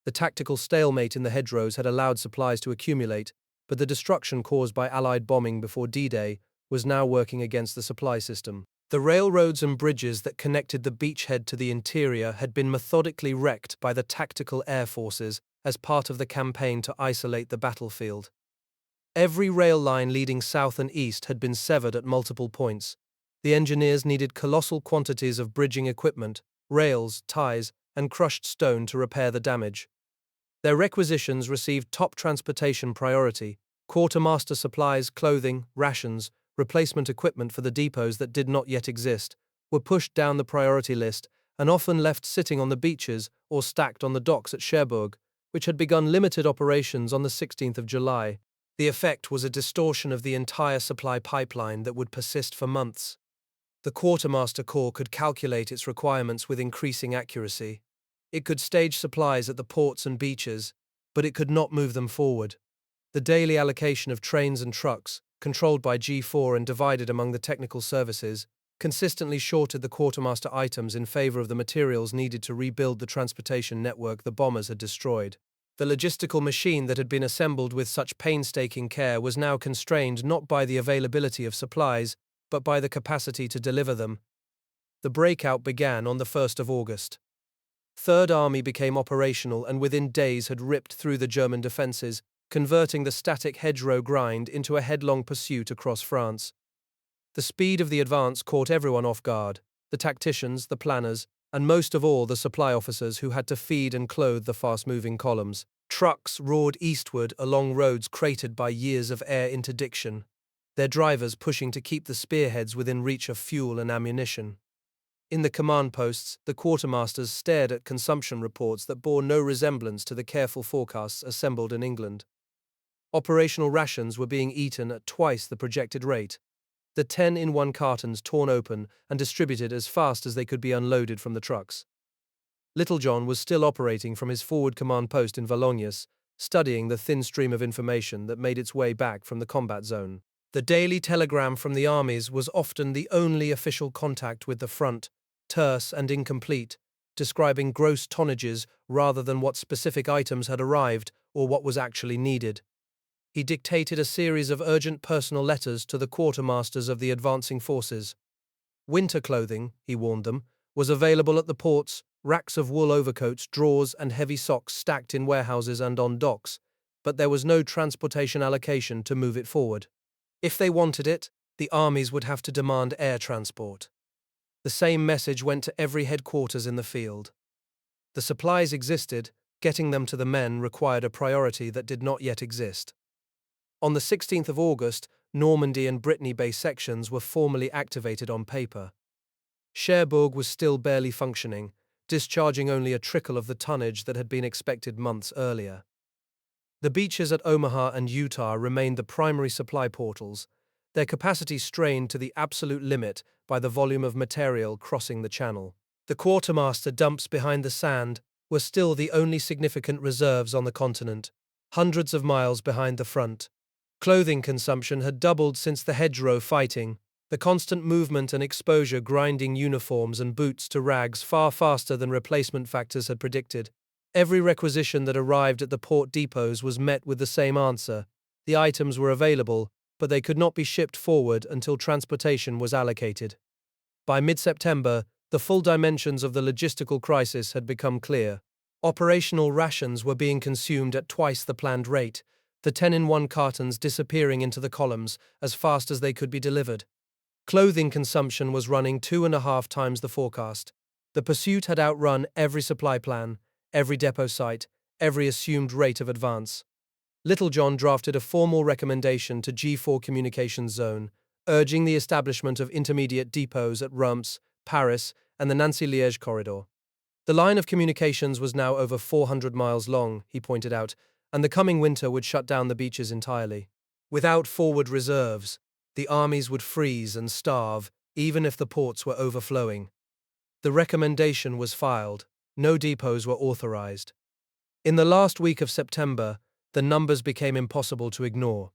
The tactical stalemate in the hedgerows had allowed supplies to accumulate, but the destruction caused by Allied bombing before D-Day was now working against the supply system. The railroads and bridges that connected the beachhead to the interior had been methodically wrecked by the tactical air forces as part of the campaign to isolate the battlefield. Every rail line leading south and east had been severed at multiple points. The engineers needed colossal quantities of bridging equipment, rails, ties, and crushed stone to repair the damage. Their requisitions received top transportation priority. Quartermaster supplies, clothing, rations, replacement equipment for the depots that did not yet exist were pushed down the priority list and often left sitting on the beaches or stacked on the docks at Cherbourg, which had begun limited operations on the 16th of July. The effect was a distortion of the entire supply pipeline that would persist for months. The Quartermaster Corps could calculate its requirements with increasing accuracy. It could stage supplies at the ports and beaches, but it could not move them forward. The daily allocation of trains and trucks, controlled by G4 and divided among the technical services, consistently shorted the quartermaster items in favor of the materials needed to rebuild the transportation network the bombers had destroyed. The logistical machine that had been assembled with such painstaking care was now constrained not by the availability of supplies, but by the capacity to deliver them. The breakout began on the 1st of August. Third Army became operational and within days had ripped through the German defences, converting the static hedgerow grind into a headlong pursuit across France. The speed of the advance caught everyone off guard, the tacticians, the planners, and most of all the supply officers who had to feed and clothe the fast-moving columns. Trucks roared eastward along roads cratered by years of air interdiction, their drivers pushing to keep the spearheads within reach of fuel and ammunition. In the command posts, the quartermasters stared at consumption reports that bore no resemblance to the careful forecasts assembled in England. Operational rations were being eaten at twice the projected rate, the 10-in-1 cartons torn open and distributed as fast as they could be unloaded from the trucks. Little John was still operating from his forward command post in Valognes, studying the thin stream of information that made its way back from the combat zone. The daily telegram from the armies was often the only official contact with the front, terse and incomplete, describing gross tonnages rather than what specific items had arrived or what was actually needed. He dictated a series of urgent personal letters to the quartermasters of the advancing forces. Winter clothing, he warned them, was available at the ports, racks of wool overcoats, drawers, and heavy socks stacked in warehouses and on docks, but there was no transportation allocation to move it forward. If they wanted it, the armies would have to demand air transport. The same message went to every headquarters in the field. The supplies existed, getting them to the men required a priority that did not yet exist. On the 16th of August, Normandy and Brittany-based sections were formally activated on paper. Cherbourg was still barely functioning, discharging only a trickle of the tonnage that had been expected months earlier. The beaches at Omaha and Utah remained the primary supply portals, their capacity strained to the absolute limit by the volume of material crossing the channel. The quartermaster dumps behind the sand were still the only significant reserves on the continent, hundreds of miles behind the front. Clothing consumption had doubled since the hedgerow fighting, the constant movement and exposure grinding uniforms and boots to rags far faster than replacement factors had predicted. Every requisition that arrived at the port depots was met with the same answer. The items were available, but they could not be shipped forward until transportation was allocated. By mid-September, the full dimensions of the logistical crisis had become clear. Operational rations were being consumed at twice the planned rate, the 10-in-1 cartons disappearing into the columns as fast as they could be delivered. Clothing consumption was running 2.5 times the forecast. The pursuit had outrun every supply plan, every depot site, every assumed rate of advance. Little John drafted a formal recommendation to G4 Communications Zone, urging the establishment of intermediate depots at Reims, Paris, and the Nancy-Liège corridor. The line of communications was now over 400 miles long, he pointed out, and the coming winter would shut down the beaches entirely. Without forward reserves, the armies would freeze and starve, even if the ports were overflowing. The recommendation was filed. No depots were authorized. In the last week of September, the numbers became impossible to ignore.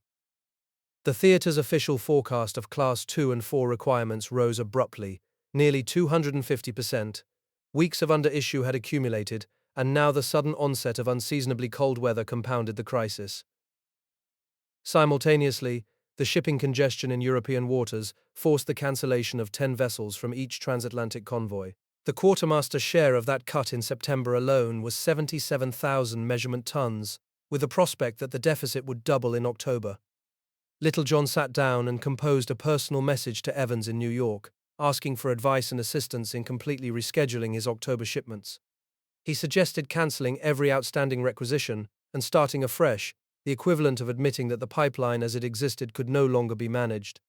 The theatre's official forecast of Class 2 and 4 requirements rose abruptly, nearly 250%. Weeks of under-issue had accumulated, and now the sudden onset of unseasonably cold weather compounded the crisis. Simultaneously, the shipping congestion in European waters forced the cancellation of 10 vessels from each transatlantic convoy. The quartermaster's share of that cut in September alone was 77,000 measurement tons, with the prospect that the deficit would double in October. Little John sat down and composed a personal message to Evans in New York, asking for advice and assistance in completely rescheduling his October shipments. He suggested cancelling every outstanding requisition and starting afresh, the equivalent of admitting that the pipeline as it existed could no longer be managed.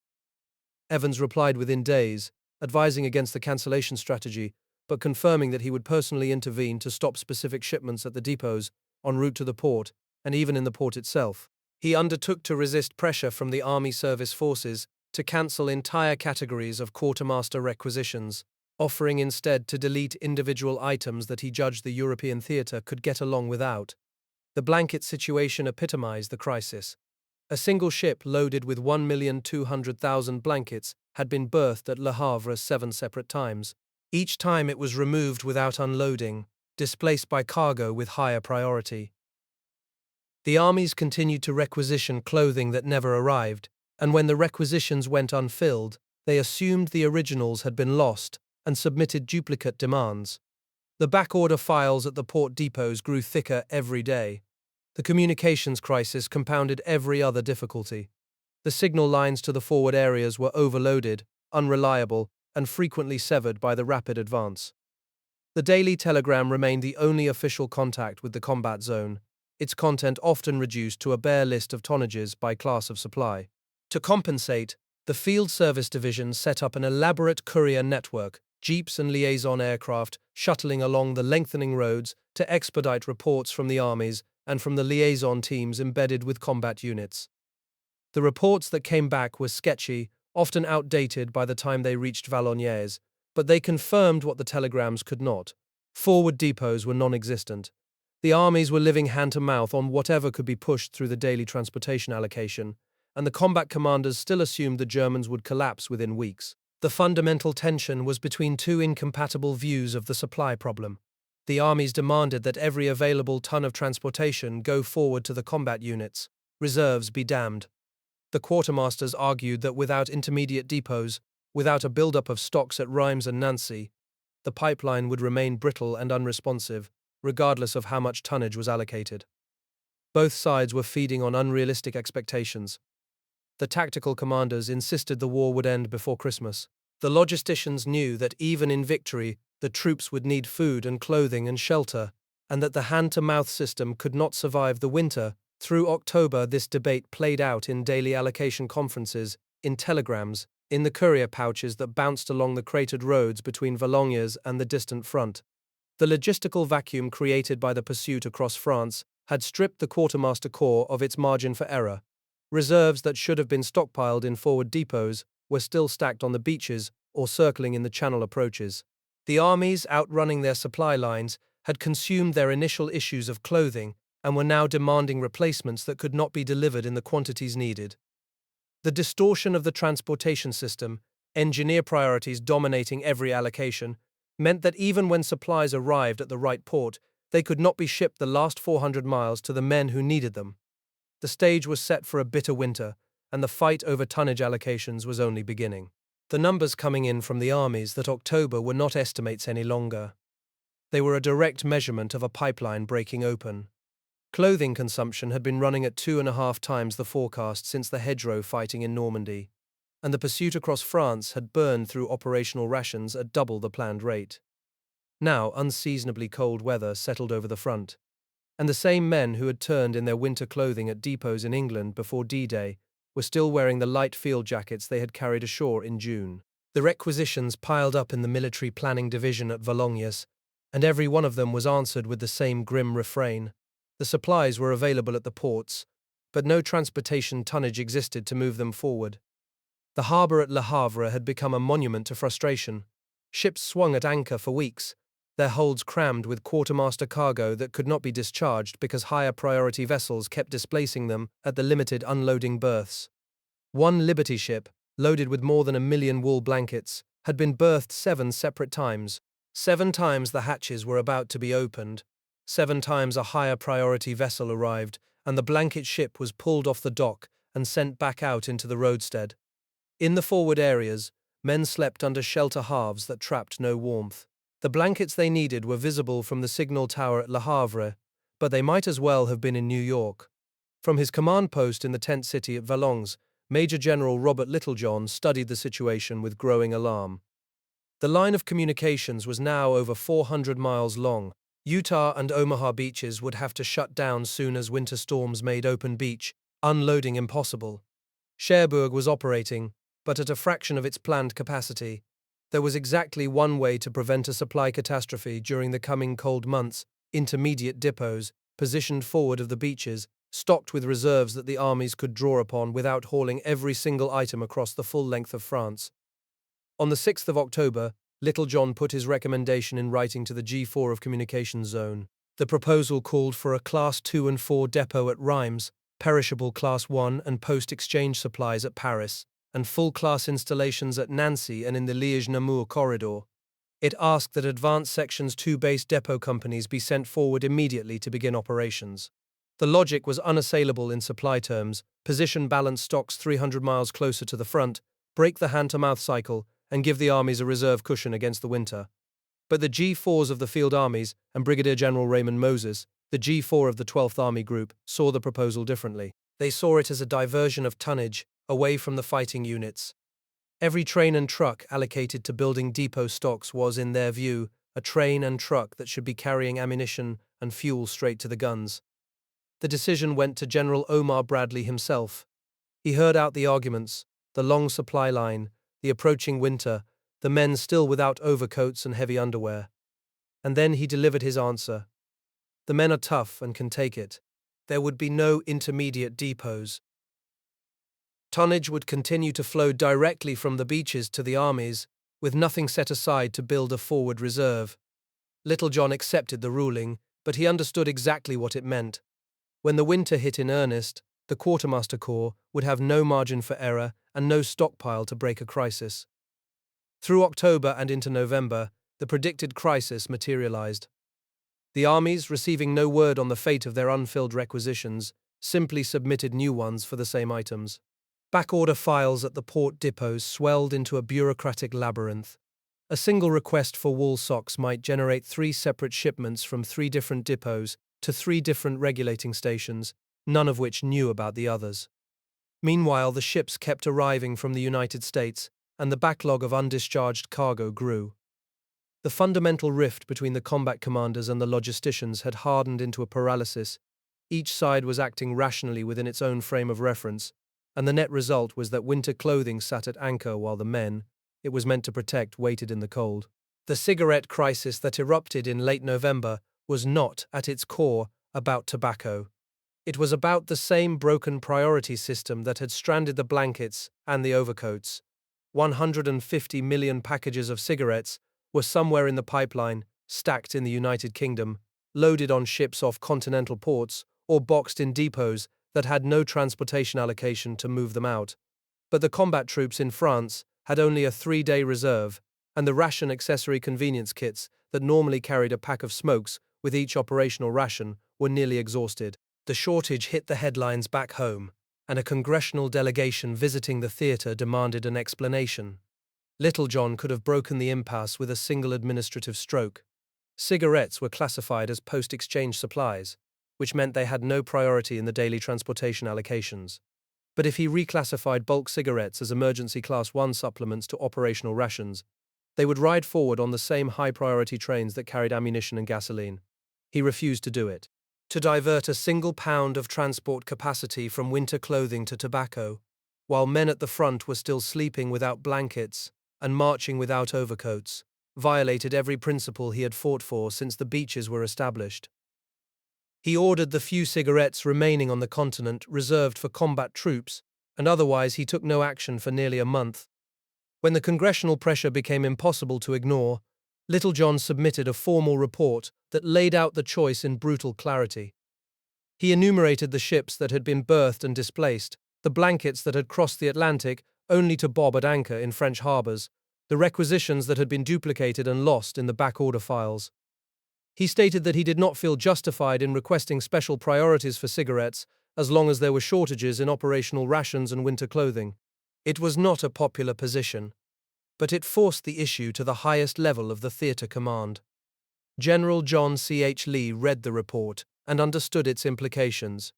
Evans replied within days, advising against the cancellation strategy, but confirming that he would personally intervene to stop specific shipments at the depots, en route to the port, and even in the port itself. He undertook to resist pressure from the Army Service Forces to cancel entire categories of quartermaster requisitions, offering instead to delete individual items that he judged the European theatre could get along without. The blanket situation epitomized the crisis. A single ship loaded with 1,200,000 blankets had been berthed at Le Havre 7 separate times. Each time it was removed without unloading, displaced by cargo with higher priority. The armies continued to requisition clothing that never arrived, and when the requisitions went unfilled, they assumed the originals had been lost and submitted duplicate demands. The backorder files at the port depots grew thicker every day. The communications crisis compounded every other difficulty. The signal lines to the forward areas were overloaded, unreliable, and frequently severed by the rapid advance. The Daily Telegram remained the only official contact with the combat zone, its content often reduced to a bare list of tonnages by class of supply. To compensate, the Field Service Division set up an elaborate courier network, jeeps and liaison aircraft shuttling along the lengthening roads to expedite reports from the armies and from the liaison teams embedded with combat units. The reports that came back were sketchy, often outdated by the time they reached Valognes, but they confirmed what the telegrams could not. Forward depots were non-existent. The armies were living hand-to-mouth on whatever could be pushed through the daily transportation allocation, and the combat commanders still assumed the Germans would collapse within weeks. The fundamental tension was between two incompatible views of the supply problem. The armies demanded that every available ton of transportation go forward to the combat units. Reserves be damned. The quartermasters argued that without intermediate depots, without a buildup of stocks at Reims and Nancy, the pipeline would remain brittle and unresponsive, regardless of how much tonnage was allocated. Both sides were feeding on unrealistic expectations. The tactical commanders insisted the war would end before Christmas. The logisticians knew that even in victory, the troops would need food and clothing and shelter, and that the hand-to-mouth system could not survive the winter. Through October, this debate played out in daily allocation conferences, in telegrams, in the courier pouches that bounced along the cratered roads between Valognes and the distant front. The logistical vacuum created by the pursuit across France had stripped the quartermaster corps of its margin for error. Reserves that should have been stockpiled in forward depots were still stacked on the beaches or circling in the channel approaches. The armies, outrunning their supply lines, had consumed their initial issues of clothing and were now demanding replacements that could not be delivered in the quantities needed. The distortion of the transportation system, engineer priorities dominating every allocation, meant that even when supplies arrived at the right port, they could not be shipped the last 400 miles to the men who needed them. The stage was set for a bitter winter, and the fight over tonnage allocations was only beginning. The numbers coming in from the armies that October were not estimates any longer. They were a direct measurement of a pipeline breaking open. Clothing consumption had been running at 2.5 times the forecast since the hedgerow fighting in Normandy, and the pursuit across France had burned through operational rations at double the planned rate. Now unseasonably cold weather settled over the front, and the same men who had turned in their winter clothing at depots in England before D-Day were still wearing the light field jackets they had carried ashore in June. The requisitions piled up in the military planning division at Valognes, and every one of them was answered with the same grim refrain. The supplies were available at the ports, but no transportation tonnage existed to move them forward. The harbour at Le Havre had become a monument to frustration. Ships swung at anchor for weeks, their holds crammed with quartermaster cargo that could not be discharged because higher priority vessels kept displacing them at the limited unloading berths. One Liberty ship, loaded with more than 1 million wool blankets, had been berthed 7 separate times. 7 times the hatches were about to be opened. 7 times a higher priority vessel arrived, and the blanket ship was pulled off the dock and sent back out into the roadstead. In the forward areas, men slept under shelter halves that trapped no warmth. The blankets they needed were visible from the signal tower at Le Havre, but they might as well have been in New York. From his command post in the tent city at Valognes, Major General Robert Littlejohn studied the situation with growing alarm. The line of communications was now over 400 miles long. Utah and Omaha beaches would have to shut down soon as winter storms made open beach, unloading impossible. Cherbourg was operating, but at a fraction of its planned capacity. There was exactly one way to prevent a supply catastrophe during the coming cold months: intermediate depots, positioned forward of the beaches, stocked with reserves that the armies could draw upon without hauling every single item across the full length of France. On the 6th of October, Littlejohn put his recommendation in writing to the G4 of Communications Zone. The proposal called for a Class 2 and 4 depot at Reims, perishable Class 1 and post-exchange supplies at Paris, and full-class installations at Nancy and in the Liège-Namur corridor. It asked that advanced Sections 2 base depot companies be sent forward immediately to begin operations. The logic was unassailable in supply terms: position balance stocks 300 miles closer to the front, break the hand-to-mouth cycle, and give the armies a reserve cushion against the winter. But the G4s of the field armies and Brigadier General Raymond Moses, the G4 of the 12th Army Group, saw the proposal differently. They saw it as a diversion of tonnage away from the fighting units. Every train and truck allocated to building depot stocks was, in their view, a train and truck that should be carrying ammunition and fuel straight to the guns. The decision went to General Omar Bradley himself. He heard out the arguments, the long supply line, the approaching winter, the men still without overcoats and heavy underwear. And then he delivered his answer. The men are tough and can take it. There would be no intermediate depots. Tonnage would continue to flow directly from the beaches to the armies, with nothing set aside to build a forward reserve. Little John accepted the ruling, but he understood exactly what it meant. When the winter hit in earnest, the Quartermaster Corps would have no margin for error and no stockpile to break a crisis. Through October and into November, the predicted crisis materialized. The armies, receiving no word on the fate of their unfilled requisitions, simply submitted new ones for the same items. Backorder files at the port depots swelled into a bureaucratic labyrinth. A single request for wool socks might generate 3 separate shipments from 3 different depots to 3 different regulating stations, none of which knew about the others. Meanwhile, the ships kept arriving from the United States, and the backlog of undischarged cargo grew. The fundamental rift between the combat commanders and the logisticians had hardened into a paralysis. Each side was acting rationally within its own frame of reference, and the net result was that winter clothing sat at anchor while the men, it was meant to protect, waited in the cold. The cigarette crisis that erupted in late November was not, at its core, about tobacco. It was about the same broken priority system that had stranded the blankets and the overcoats. 150 million packages of cigarettes were somewhere in the pipeline, stacked in the United Kingdom, loaded on ships off continental ports, or boxed in depots that had no transportation allocation to move them out. But the combat troops in France had only a 3-day reserve, and the ration accessory convenience kits that normally carried a pack of smokes with each operational ration were nearly exhausted. The shortage hit the headlines back home, and a congressional delegation visiting the theater demanded an explanation. Little John could have broken the impasse with a single administrative stroke. Cigarettes were classified as post-exchange supplies, which meant they had no priority in the daily transportation allocations. But if he reclassified bulk cigarettes as emergency Class 1 supplements to operational rations, they would ride forward on the same high-priority trains that carried ammunition and gasoline. He refused to do it. To divert a single pound of transport capacity from winter clothing to tobacco, while men at the front were still sleeping without blankets and marching without overcoats, violated every principle he had fought for since the beaches were established. He ordered the few cigarettes remaining on the continent reserved for combat troops, and otherwise he took no action for nearly a month. When the congressional pressure became impossible to ignore, Little John submitted a formal report that laid out the choice in brutal clarity. He enumerated the ships that had been berthed and displaced, the blankets that had crossed the Atlantic only to bob at anchor in French harbors, the requisitions that had been duplicated and lost in the backorder files. He stated that he did not feel justified in requesting special priorities for cigarettes as long as there were shortages in operational rations and winter clothing. It was not a popular position, but it forced the issue to the highest level of the theater command. General John C. H. Lee read the report and understood its implications.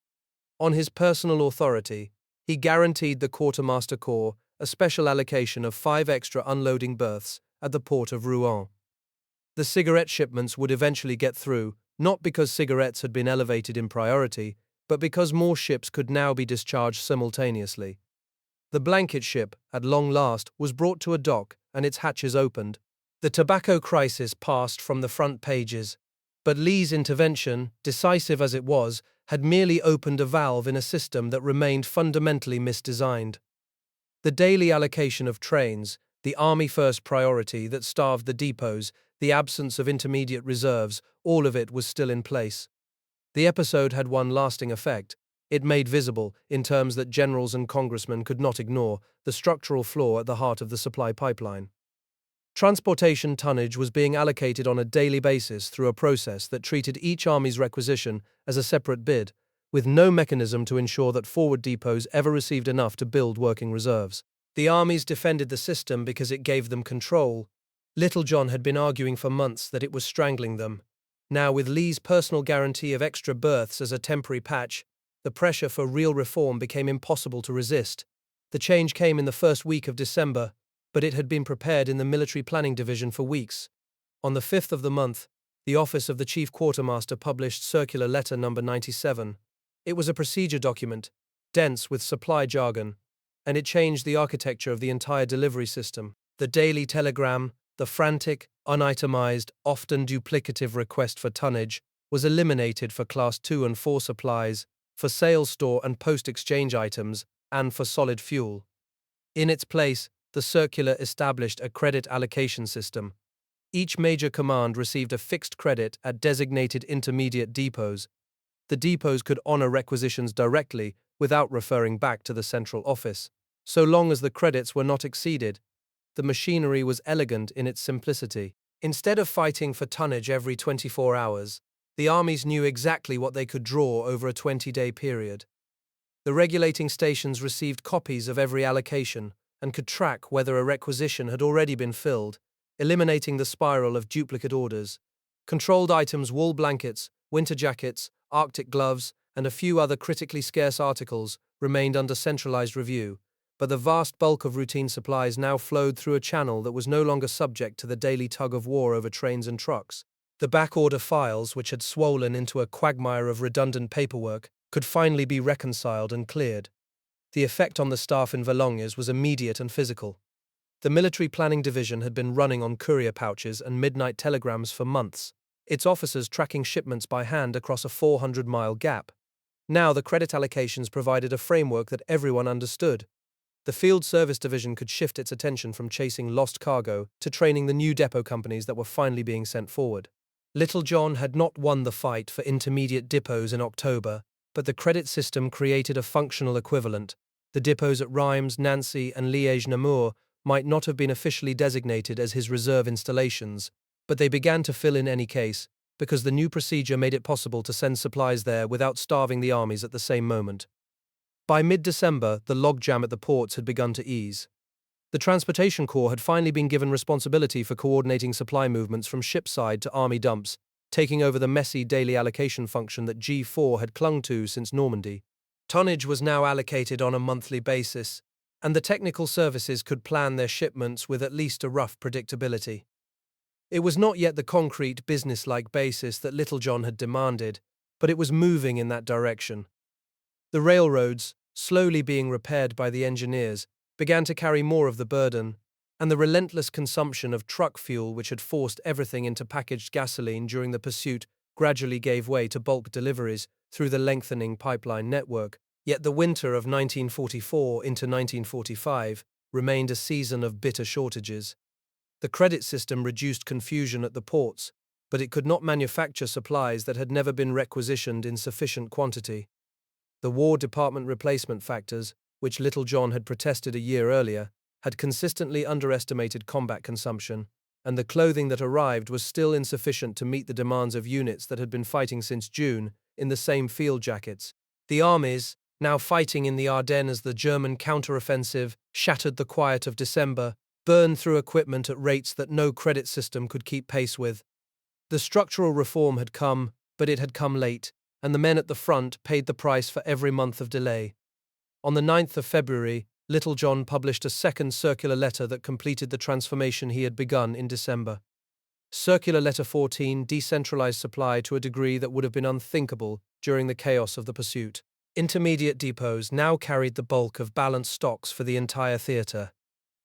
On his personal authority, he guaranteed the Quartermaster Corps a special allocation of 5 extra unloading berths at the port of Rouen. The cigarette shipments would eventually get through, not because cigarettes had been elevated in priority, but because more ships could now be discharged simultaneously. The blanket ship, at long last, was brought to a dock and its hatches opened. The tobacco crisis passed from the front pages, but Lee's intervention, decisive as it was, had merely opened a valve in a system that remained fundamentally misdesigned. The daily allocation of trains, the Army first priority that starved the depots, the absence of intermediate reserves, all of it was still in place. The episode had one lasting effect. It made visible, in terms that generals and congressmen could not ignore, the structural flaw at the heart of the supply pipeline. Transportation tonnage was being allocated on a daily basis through a process that treated each army's requisition as a separate bid, with no mechanism to ensure that forward depots ever received enough to build working reserves. The armies defended the system because it gave them control. Little John had been arguing for months that it was strangling them. Now, with Lee's personal guarantee of extra berths as a temporary patch, the pressure for real reform became impossible to resist. The change came in the first week of December, but it had been prepared in the Military Planning Division for weeks. On the 5th of the month, the Office of the Chief Quartermaster published Circular Letter No. 97. It was a procedure document, dense with supply jargon, and it changed the architecture of the entire delivery system. The daily telegram, the frantic, unitemized, often duplicative request for tonnage, was eliminated for Class 2 and 4 supplies, for sales store and post-exchange items, and for solid fuel. In its place, the circular established a credit allocation system. Each major command received a fixed credit at designated intermediate depots. The depots could honor requisitions directly without referring back to the central office. So long as the credits were not exceeded, the machinery was elegant in its simplicity. Instead of fighting for tonnage every 24 hours, the armies knew exactly what they could draw over a 20-day period. The regulating stations received copies of every allocation and could track whether a requisition had already been filled, eliminating the spiral of duplicate orders. Controlled items, wool blankets, winter jackets, Arctic gloves, and a few other critically scarce articles remained under centralized review, but the vast bulk of routine supplies now flowed through a channel that was no longer subject to the daily tug-of-war over trains and trucks. The backorder files, which had swollen into a quagmire of redundant paperwork, could finally be reconciled and cleared. The effect on the staff in Valognes was immediate and physical. The Military Planning Division had been running on courier pouches and midnight telegrams for months, its officers tracking shipments by hand across a 400-mile gap. Now the credit allocations provided a framework that everyone understood. The Field Service Division could shift its attention from chasing lost cargo to training the new depot companies that were finally being sent forward. Little John had not won the fight for intermediate depots in October, but the credit system created a functional equivalent. The depots at Reims, Nancy, and Liège-Namur might not have been officially designated as his reserve installations, but they began to fill in any case, because the new procedure made it possible to send supplies there without starving the armies at the same moment. By mid-December, the logjam at the ports had begun to ease. The Transportation Corps had finally been given responsibility for coordinating supply movements from shipside to army dumps, taking over the messy daily allocation function that G4 had clung to since Normandy. Tonnage was now allocated on a monthly basis, and the technical services could plan their shipments with at least a rough predictability. It was not yet the concrete, business-like basis that Little John had demanded, but it was moving in that direction. The railroads, slowly being repaired by the engineers, began to carry more of the burden, and the relentless consumption of truck fuel which had forced everything into packaged gasoline during the pursuit gradually gave way to bulk deliveries through the lengthening pipeline network. Yet the winter of 1944 into 1945 remained a season of bitter shortages. The credit system reduced confusion at the ports, but it could not manufacture supplies that had never been requisitioned in sufficient quantity. The War Department replacement factors, which Little John had protested a year earlier, had consistently underestimated combat consumption, and the clothing that arrived was still insufficient to meet the demands of units that had been fighting since June in the same field jackets. The armies, now fighting in the Ardennes as the German counteroffensive shattered the quiet of December, burned through equipment at rates that no credit system could keep pace with. The structural reform had come, but it had come late, and the men at the front paid the price for every month of delay. On the 9th of February, Little John published a second circular letter that completed the transformation he had begun in December. Circular Letter 14 decentralized supply to a degree that would have been unthinkable during the chaos of the pursuit. Intermediate depots now carried the bulk of balanced stocks for the entire theater.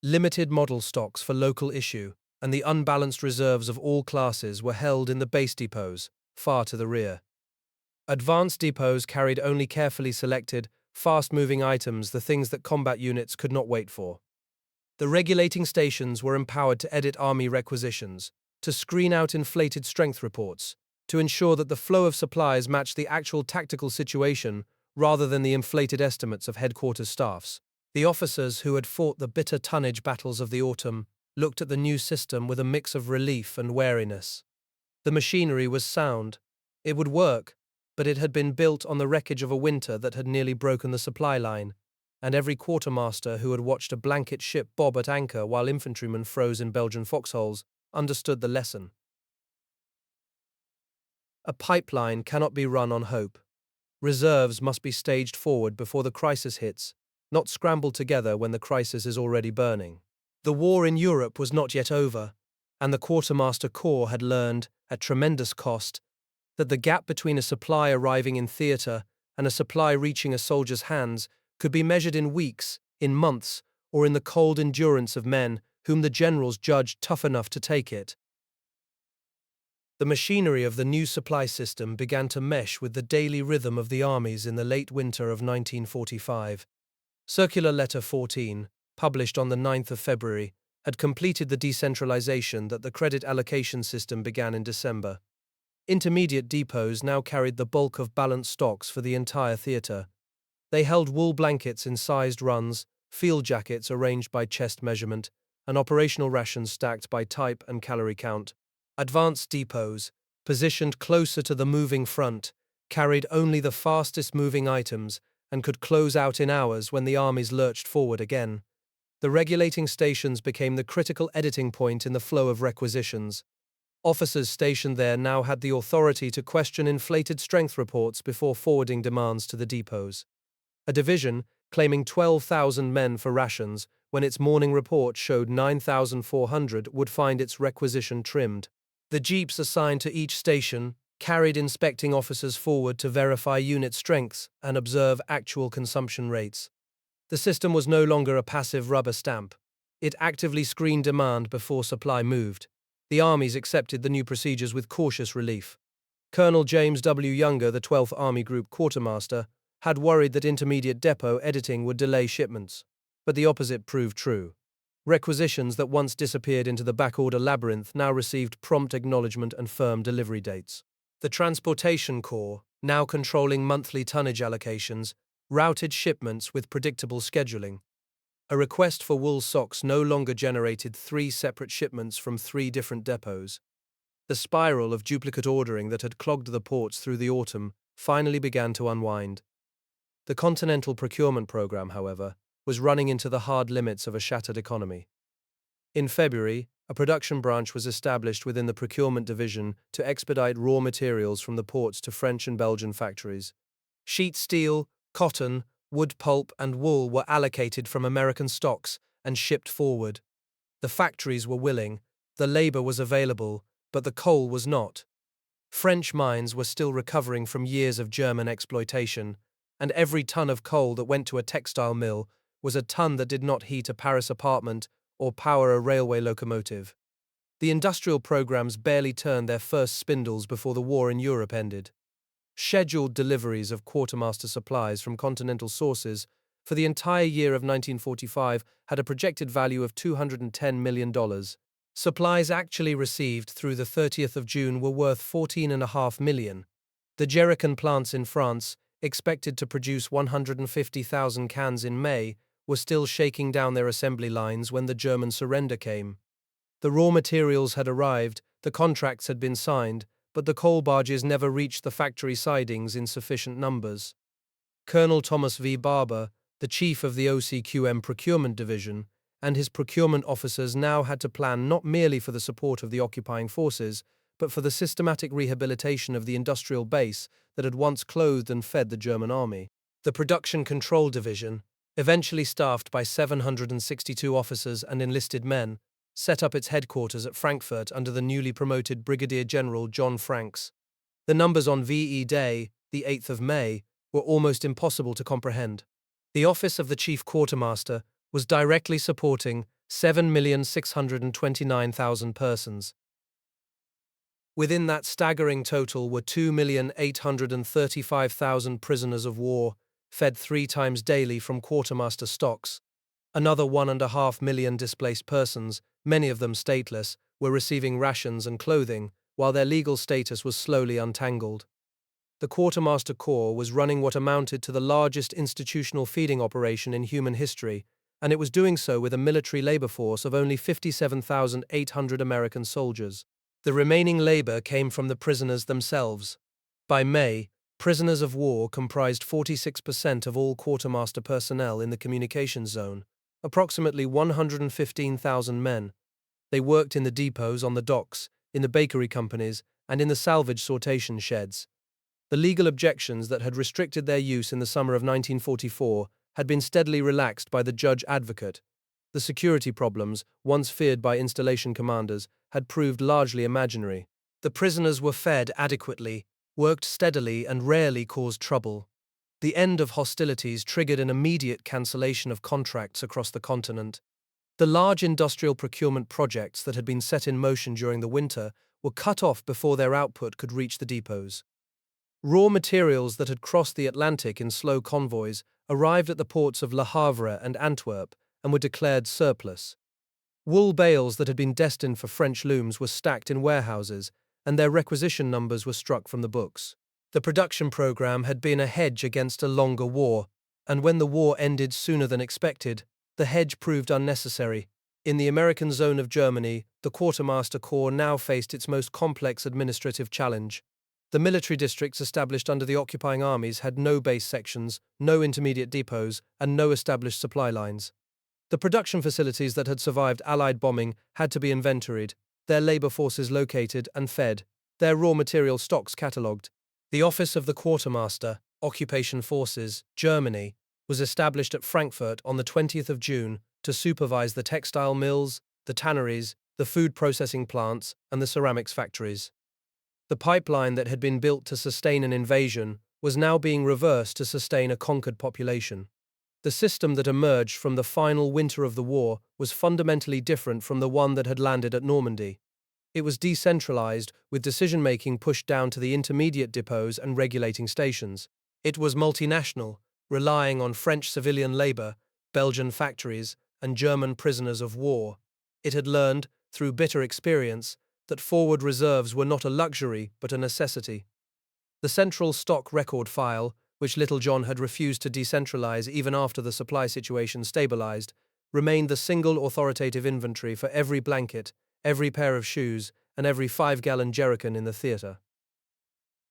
Limited model stocks for local issue, and the unbalanced reserves of all classes were held in the base depots, far to the rear. Advanced depots carried only carefully selected, fast-moving items, the things that combat units could not wait for. The regulating stations were empowered to edit army requisitions, to screen out inflated strength reports, to ensure that the flow of supplies matched the actual tactical situation rather than the inflated estimates of headquarters staffs. The officers who had fought the bitter tonnage battles of the autumn looked at the new system with a mix of relief and wariness. The machinery was sound. It would work, but it had been built on the wreckage of a winter that had nearly broken the supply line, and every quartermaster who had watched a blanket ship bob at anchor while infantrymen froze in Belgian foxholes understood the lesson. A pipeline cannot be run on hope. Reserves must be staged forward before the crisis hits, not scrambled together when the crisis is already burning. The war in Europe was not yet over, and the Quartermaster Corps had learned, at tremendous cost, that the gap between a supply arriving in theatre and a supply reaching a soldier's hands could be measured in weeks, in months, or in the cold endurance of men whom the generals judged tough enough to take it. The machinery of the new supply system began to mesh with the daily rhythm of the armies in the late winter of 1945. Circular Letter 14, published on the 9th of February, had completed the decentralization that the credit allocation system began in December. Intermediate depots now carried the bulk of balanced stocks for the entire theatre. They held wool blankets in sized runs, field jackets arranged by chest measurement, and operational rations stacked by type and calorie count. Advanced depots, positioned closer to the moving front, carried only the fastest moving items and could close out in hours when the armies lurched forward again. The regulating stations became the critical editing point in the flow of requisitions. Officers stationed there now had the authority to question inflated strength reports before forwarding demands to the depots. A division, claiming 12,000 men for rations, when its morning report showed 9,400, would find its requisition trimmed. The jeeps assigned to each station carried inspecting officers forward to verify unit strengths and observe actual consumption rates. The system was no longer a passive rubber stamp. It actively screened demand before supply moved. The armies accepted the new procedures with cautious relief. Colonel James W. Younger, the 12th Army Group quartermaster, had worried that intermediate depot editing would delay shipments. But the opposite proved true. Requisitions that once disappeared into the backorder labyrinth now received prompt acknowledgement and firm delivery dates. The Transportation Corps, now controlling monthly tonnage allocations, routed shipments with predictable scheduling. A request for wool socks no longer generated 3 separate shipments from 3 different depots. The spiral of duplicate ordering that had clogged the ports through the autumn finally began to unwind. The Continental Procurement Program, however, was running into the hard limits of a shattered economy. In February, a production branch was established within the procurement division to expedite raw materials from the ports to French and Belgian factories. Sheet steel, cotton, wood pulp, and wool were allocated from American stocks and shipped forward. The factories were willing, the labor was available, but the coal was not. French mines were still recovering from years of German exploitation, and every ton of coal that went to a textile mill was a ton that did not heat a Paris apartment or power a railway locomotive. The industrial programs barely turned their first spindles before the war in Europe ended. Scheduled deliveries of quartermaster supplies from continental sources for the entire year of 1945 had a projected value of $210 million. Supplies actually received through the 30th of June were worth $14.5 million. The Jericon plants in France, expected to produce 150,000 cans in May, were still shaking down their assembly lines when the German surrender came. The raw materials had arrived, the contracts had been signed, but the coal barges never reached the factory sidings in sufficient numbers. Colonel Thomas V. Barber, the chief of the OCQM Procurement Division, and his procurement officers now had to plan not merely for the support of the occupying forces, but for the systematic rehabilitation of the industrial base that had once clothed and fed the German army. The Production Control Division, eventually staffed by 762 officers and enlisted men, set up its headquarters at Frankfurt under the newly promoted Brigadier General John Franks. The numbers on VE Day, the 8th of May, were almost impossible to comprehend. The office of the Chief Quartermaster was directly supporting 7,629,000 persons. Within that staggering total were 2,835,000 prisoners of war, fed 3 times daily from quartermaster stocks. Another 1.5 million displaced persons, many of them stateless, were receiving rations and clothing, while their legal status was slowly untangled. The Quartermaster Corps was running what amounted to the largest institutional feeding operation in human history, and it was doing so with a military labor force of only 57,800 American soldiers. The remaining labor came from the prisoners themselves. By May, prisoners of war comprised 46% of all quartermaster personnel in the communications zone, approximately 115,000 men. They worked in the depots, on the docks, in the bakery companies, and in the salvage sortation sheds. The legal objections that had restricted their use in the summer of 1944 had been steadily relaxed by the judge advocate. The security problems, once feared by installation commanders, had proved largely imaginary. The prisoners were fed adequately, worked steadily, and rarely caused trouble. The end of hostilities triggered an immediate cancellation of contracts across the continent. The large industrial procurement projects that had been set in motion during the winter were cut off before their output could reach the depots. Raw materials that had crossed the Atlantic in slow convoys arrived at the ports of Le Havre and Antwerp and were declared surplus. Wool bales that had been destined for French looms were stacked in warehouses, and their requisition numbers were struck from the books. The production program had been a hedge against a longer war, and when the war ended sooner than expected, the hedge proved unnecessary. In the American zone of Germany, the Quartermaster Corps now faced its most complex administrative challenge. The military districts established under the occupying armies had no base sections, no intermediate depots, and no established supply lines. The production facilities that had survived Allied bombing had to be inventoried, their labor forces located and fed, their raw material stocks catalogued. The Office of the Quartermaster, Occupation Forces, Germany, was established at Frankfurt on the 20th of June to supervise the textile mills, the tanneries, the food processing plants, and the ceramics factories. The pipeline that had been built to sustain an invasion was now being reversed to sustain a conquered population. The system that emerged from the final winter of the war was fundamentally different from the one that had landed at Normandy. It was decentralized, with decision-making pushed down to the intermediate depots and regulating stations. It was multinational, relying on French civilian labor, Belgian factories, and German prisoners of war. It had learned, through bitter experience, that forward reserves were not a luxury but a necessity. The central stock record file, which Little John had refused to decentralize even after the supply situation stabilized, remained the single authoritative inventory for every blanket, every pair of shoes, and every 5-gallon jerrycan in the theater.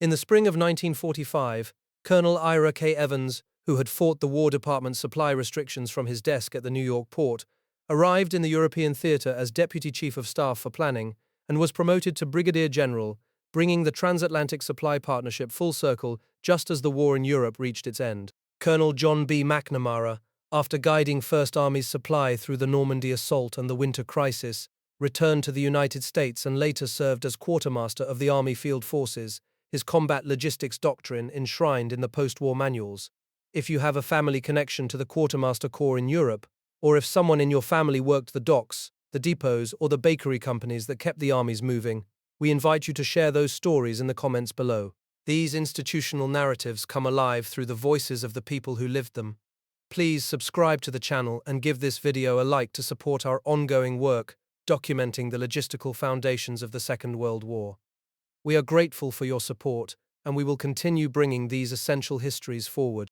In the spring of 1945, Colonel Ira K. Evans, who had fought the War Department's supply restrictions from his desk at the New York port, arrived in the European theater as Deputy Chief of Staff for Planning and was promoted to Brigadier General, bringing the transatlantic supply partnership full circle just as the war in Europe reached its end. Colonel John B. McNamara, after guiding First Army's supply through the Normandy assault and the winter crisis, returned to the United States and later served as quartermaster of the Army Field Forces, his combat logistics doctrine enshrined in the post-war manuals. If you have a family connection to the Quartermaster Corps in Europe, or if someone in your family worked the docks, the depots, or the bakery companies that kept the armies moving, we invite you to share those stories in the comments below. These institutional narratives come alive through the voices of the people who lived them. Please subscribe to the channel and give this video a like to support our ongoing work documenting the logistical foundations of the Second World War. We are grateful for your support, and we will continue bringing these essential histories forward.